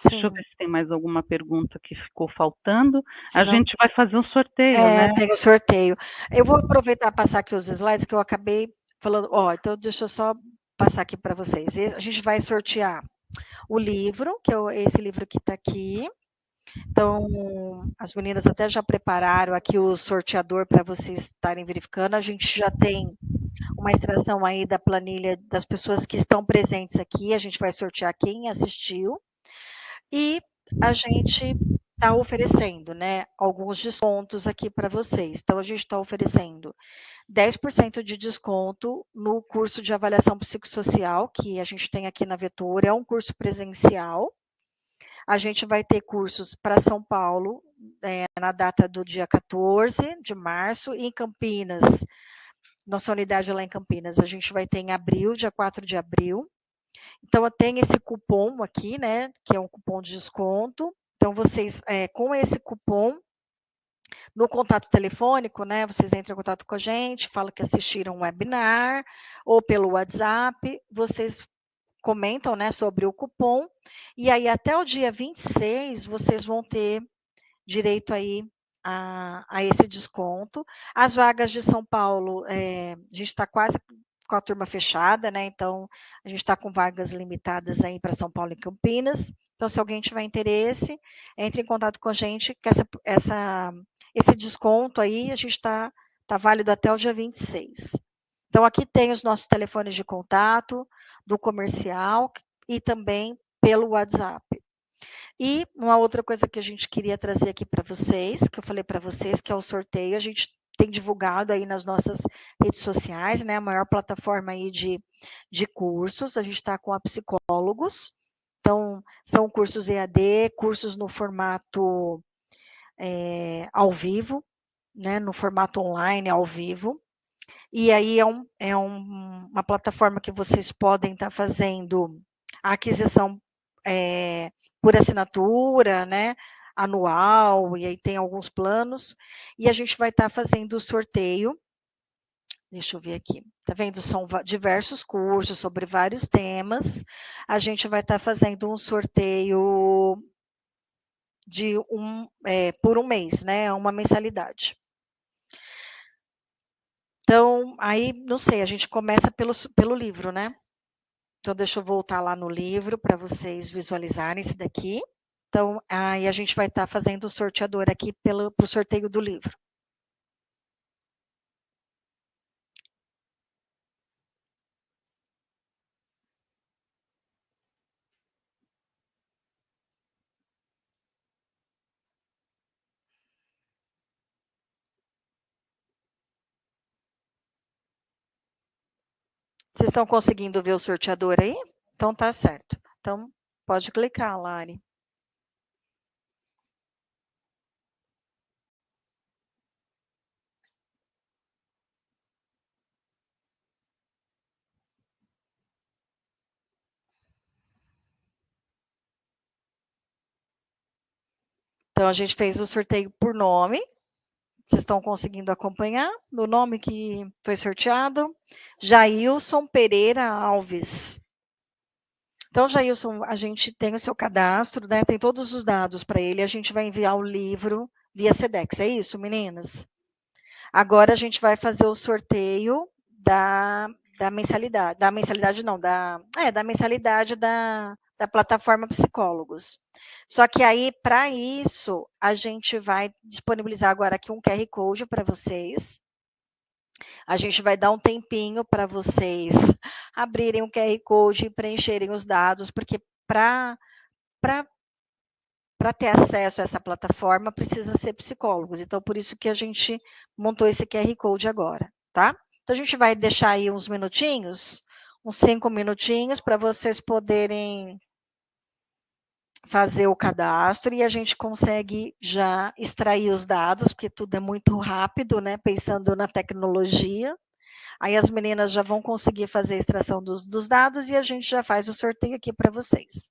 Deixa eu ver se tem mais alguma pergunta que ficou faltando. A gente vai fazer um sorteio, né? Tem o sorteio. Eu vou aproveitar e passar aqui os slides que eu acabei falando. Então deixa eu só passar aqui para vocês. A gente vai sortear o livro, que é esse livro que está aqui. Então, as meninas até já prepararam aqui o sorteador para vocês estarem verificando. A gente já tem uma extração aí da planilha das pessoas que estão presentes aqui. A gente vai sortear quem assistiu. E a gente está oferecendo, né, alguns descontos aqui para vocês. Então, a gente está oferecendo 10% de desconto no curso de avaliação psicossocial, que a gente tem aqui na Vetor, é um curso presencial. A gente vai ter cursos para São Paulo, na data do dia 14 de março, e em Campinas, nossa unidade lá em Campinas, a gente vai ter em abril, dia 4 de abril. Então, eu tenho esse cupom aqui, né, que é um cupom de desconto. Então, vocês, com esse cupom, no contato telefônico, né, vocês entram em contato com a gente, falam que assistiram um webinar, ou pelo WhatsApp, vocês comentam, né, sobre o cupom, e aí até o dia 26, vocês vão ter direito aí a esse desconto. As vagas de São Paulo, a gente está quase com a turma fechada, né? Então, a gente está com vagas limitadas aí para São Paulo e Campinas. Então, se alguém tiver interesse, entre em contato com a gente, que esse desconto aí, a gente está válido até o dia 26. Então, aqui tem os nossos telefones de contato do comercial e também pelo WhatsApp. E uma outra coisa que a gente queria trazer aqui para vocês, que eu falei para vocês, que é o sorteio, a gente tem divulgado aí nas nossas redes sociais, né? A maior plataforma aí de cursos. A gente está com a Psicólogos. Então, são cursos EAD, cursos no formato ao vivo, né? No formato online, ao vivo. E aí uma plataforma que vocês podem estar fazendo a aquisição por assinatura, né? Anual, e aí tem alguns planos. E a gente vai estar fazendo o sorteio. Deixa eu ver aqui. Tá vendo? São diversos cursos sobre vários temas. A gente vai estar fazendo um sorteio por um mês, né? Uma mensalidade. Então, aí, não sei, a gente começa pelo livro, né? Então, deixa eu voltar lá no livro para vocês visualizarem esse daqui. Então, aí a gente vai estar fazendo o sorteador aqui pro sorteio do livro. Vocês estão conseguindo ver o sorteador aí? Então, tá certo. Então, pode clicar, Lari. Então, a gente fez o sorteio por nome. Vocês estão conseguindo acompanhar? O nome que foi sorteado? Jailson Pereira Alves. Então, Jailson, a gente tem o seu cadastro, né? Tem todos os dados para ele. A gente vai enviar o livro via Sedex. É isso, meninas? Agora a gente vai fazer o sorteio da mensalidade. Da mensalidade não, da mensalidade da plataforma Psicólogos. Só que aí, para isso, a gente vai disponibilizar agora aqui um QR Code para vocês. A gente vai dar um tempinho para vocês abrirem o QR Code e preencherem os dados, porque para ter acesso a essa plataforma precisa ser psicólogos. Então, por isso que a gente montou esse QR Code agora, tá? Então, a gente vai deixar aí uns minutinhos, uns 5 minutinhos, para vocês poderem fazer o cadastro e a gente consegue já extrair os dados, porque tudo é muito rápido, né? Pensando na tecnologia. Aí as meninas já vão conseguir fazer a extração dos dados e a gente já faz o sorteio aqui para vocês.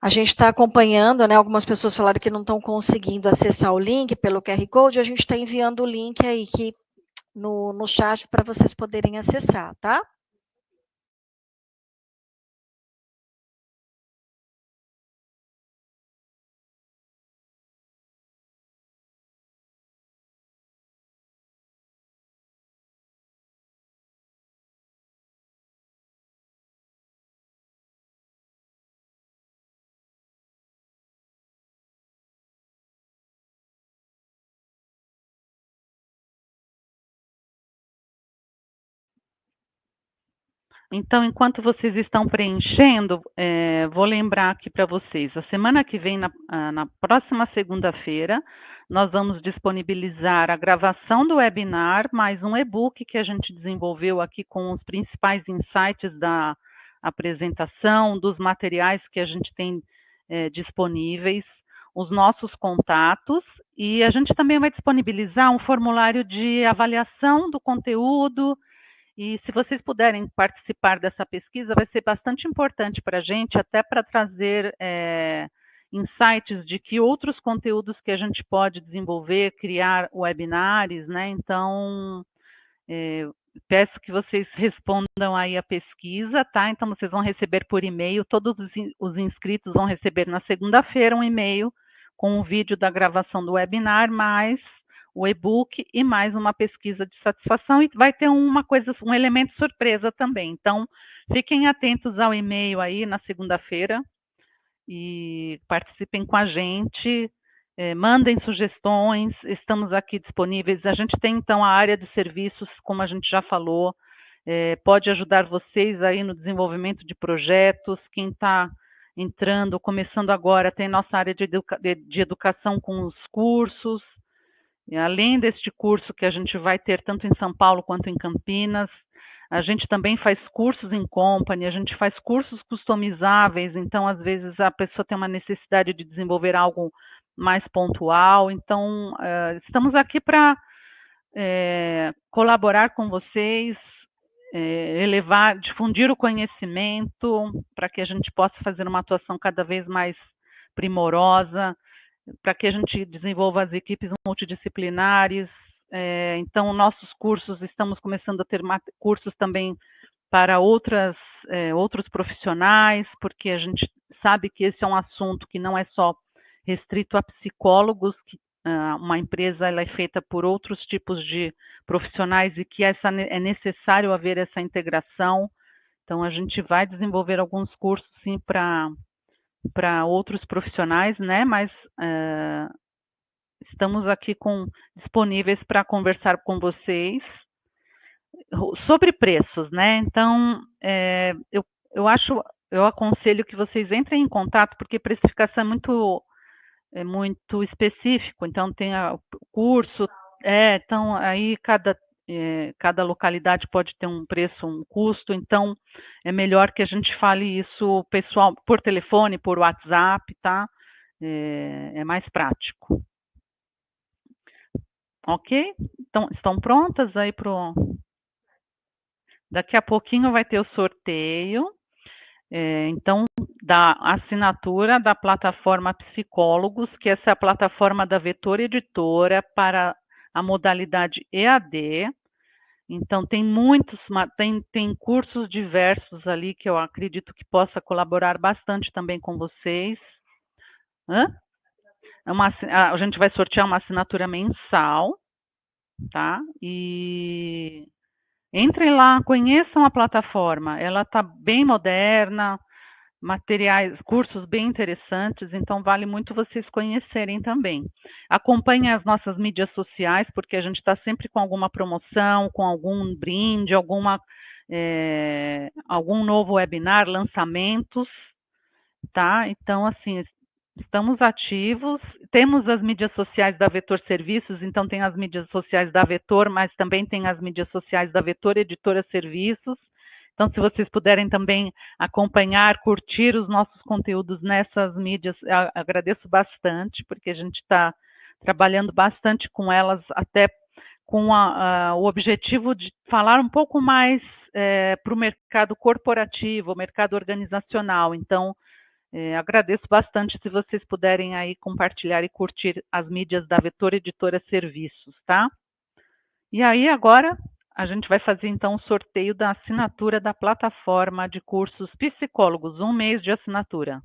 A gente está acompanhando, né? Algumas pessoas falaram que não estão conseguindo acessar o link pelo QR Code. A gente está enviando o link aí no chat para vocês poderem acessar, tá? Então, enquanto vocês estão preenchendo, vou lembrar aqui para vocês, a semana que vem, na próxima segunda-feira, nós vamos disponibilizar a gravação do webinar, mais um e-book que a gente desenvolveu aqui com os principais insights da apresentação, dos materiais que a gente tem disponíveis, os nossos contatos, e a gente também vai disponibilizar um formulário de avaliação do conteúdo. E se vocês puderem participar dessa pesquisa, vai ser bastante importante para a gente, até para trazer insights de que outros conteúdos que a gente pode desenvolver, criar webinars, né? Então, peço que vocês respondam aí a pesquisa, tá? Então, vocês vão receber por e-mail, todos os inscritos vão receber na segunda-feira um e-mail com o vídeo da gravação do webinar, mais o e-book e mais uma pesquisa de satisfação, e vai ter uma coisa, um elemento surpresa também. Então, fiquem atentos ao e-mail aí na segunda-feira e participem com a gente, mandem sugestões, estamos aqui disponíveis. A gente tem então a área de serviços, como a gente já falou, pode ajudar vocês aí no desenvolvimento de projetos. Quem está entrando, começando agora, tem nossa área de educação com os cursos. E além deste curso que a gente vai ter tanto em São Paulo quanto em Campinas, a gente também faz cursos em company, a gente faz cursos customizáveis, então às vezes a pessoa tem uma necessidade de desenvolver algo mais pontual. Então, estamos aqui para colaborar com vocês, elevar, difundir o conhecimento, para que a gente possa fazer uma atuação cada vez mais primorosa, para que a gente desenvolva as equipes multidisciplinares. Então, nossos cursos, estamos começando a ter cursos também para outros profissionais, porque a gente sabe que esse é um assunto que não é só restrito a psicólogos, que uma empresa ela é feita por outros tipos de profissionais e que é necessário haver essa integração. Então, a gente vai desenvolver alguns cursos, sim, para outros profissionais, né? Mas estamos aqui disponíveis para conversar com vocês sobre preços, né? Então, eu aconselho que vocês entrem em contato, porque precificação é muito específico. Então, tem o curso, então aí cada localidade pode ter um preço, um custo. Então, é melhor que a gente fale isso pessoal, por telefone, por WhatsApp, tá? É mais prático. Ok? Então, estão prontas aí para Daqui a pouquinho vai ter o sorteio, então, da assinatura da plataforma Psicólogos, que essa é a plataforma da Vetor Editora para a modalidade EAD. Então, tem cursos diversos ali que eu acredito que possa colaborar bastante também com vocês. Hã? A gente vai sortear uma assinatura mensal, tá? E entrem lá, conheçam a plataforma, ela está bem moderna, materiais, cursos bem interessantes, então vale muito vocês conhecerem também. Acompanhem as nossas mídias sociais, porque a gente está sempre com alguma promoção, com algum brinde, algum novo webinar, lançamentos, tá? Então, assim, estamos ativos, temos as mídias sociais da Vetor Serviços, então tem as mídias sociais da Vetor, mas também tem as mídias sociais da Vetor Editora Serviços. Então, se vocês puderem também acompanhar, curtir os nossos conteúdos nessas mídias, agradeço bastante, porque a gente está trabalhando bastante com elas, até com o objetivo de falar um pouco mais para o mercado corporativo, o mercado organizacional. Então, agradeço bastante se vocês puderem aí compartilhar e curtir as mídias da Vetor Editora Serviços, tá? E aí agora a gente vai fazer então o sorteio da assinatura da plataforma de cursos Psicólogos, 1 mês de assinatura.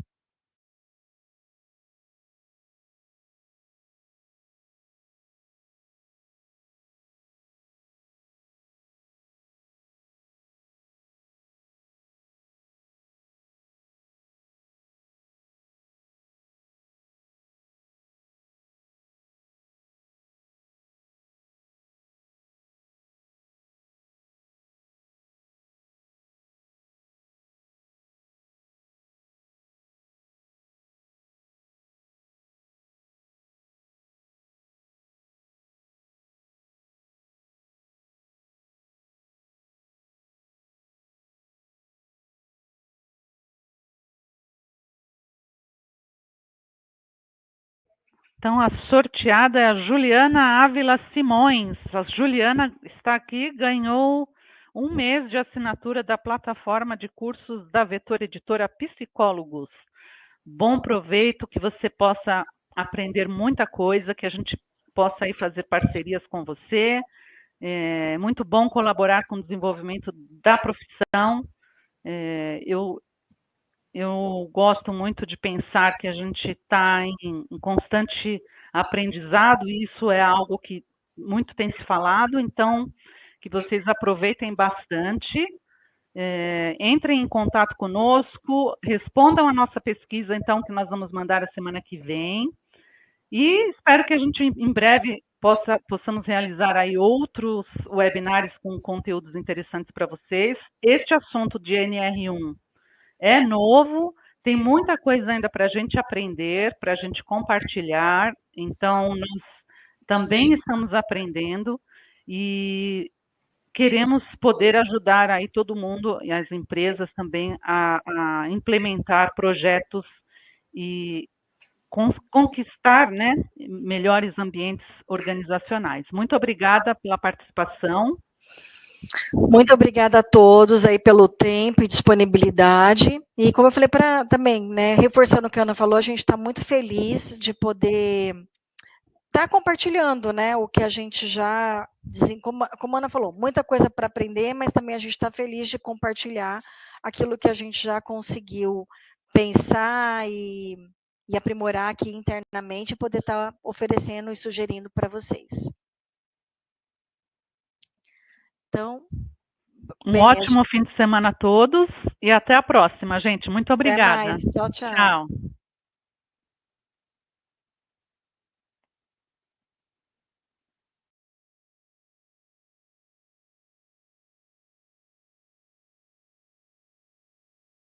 Então, a sorteada é a Juliana Ávila Simões. A Juliana está aqui, ganhou 1 mês de assinatura da plataforma de cursos da Vetor Editora Psicólogos. Bom proveito, que você possa aprender muita coisa, que a gente possa aí fazer parcerias com você. É muito bom colaborar com o desenvolvimento da profissão. Eu gosto muito de pensar que a gente está em constante aprendizado, e isso é algo que muito tem se falado, então que vocês aproveitem bastante, entrem em contato conosco, respondam a nossa pesquisa, então, que nós vamos mandar a semana que vem, e espero que a gente em breve possamos realizar aí outros webinários com conteúdos interessantes para vocês. Este assunto de NR1 é novo, tem muita coisa ainda para a gente aprender, para a gente compartilhar, então nós também estamos aprendendo e queremos poder ajudar aí todo mundo e as empresas também a implementar projetos e conquistar, né, melhores ambientes organizacionais. Muito obrigada pela participação. Muito obrigada a todos aí pelo tempo e disponibilidade. E como eu falei para também, né, reforçando o que a Ana falou, a gente está muito feliz de poder estar compartilhando, né, o que a gente já, como a Ana falou, muita coisa para aprender, mas também a gente está feliz de compartilhar aquilo que a gente já conseguiu pensar e aprimorar aqui internamente e poder estar oferecendo e sugerindo para vocês. Então, um ótimo fim de semana a todos e até a próxima, gente. Muito obrigada. Até mais. Tchau, tchau. Tchau.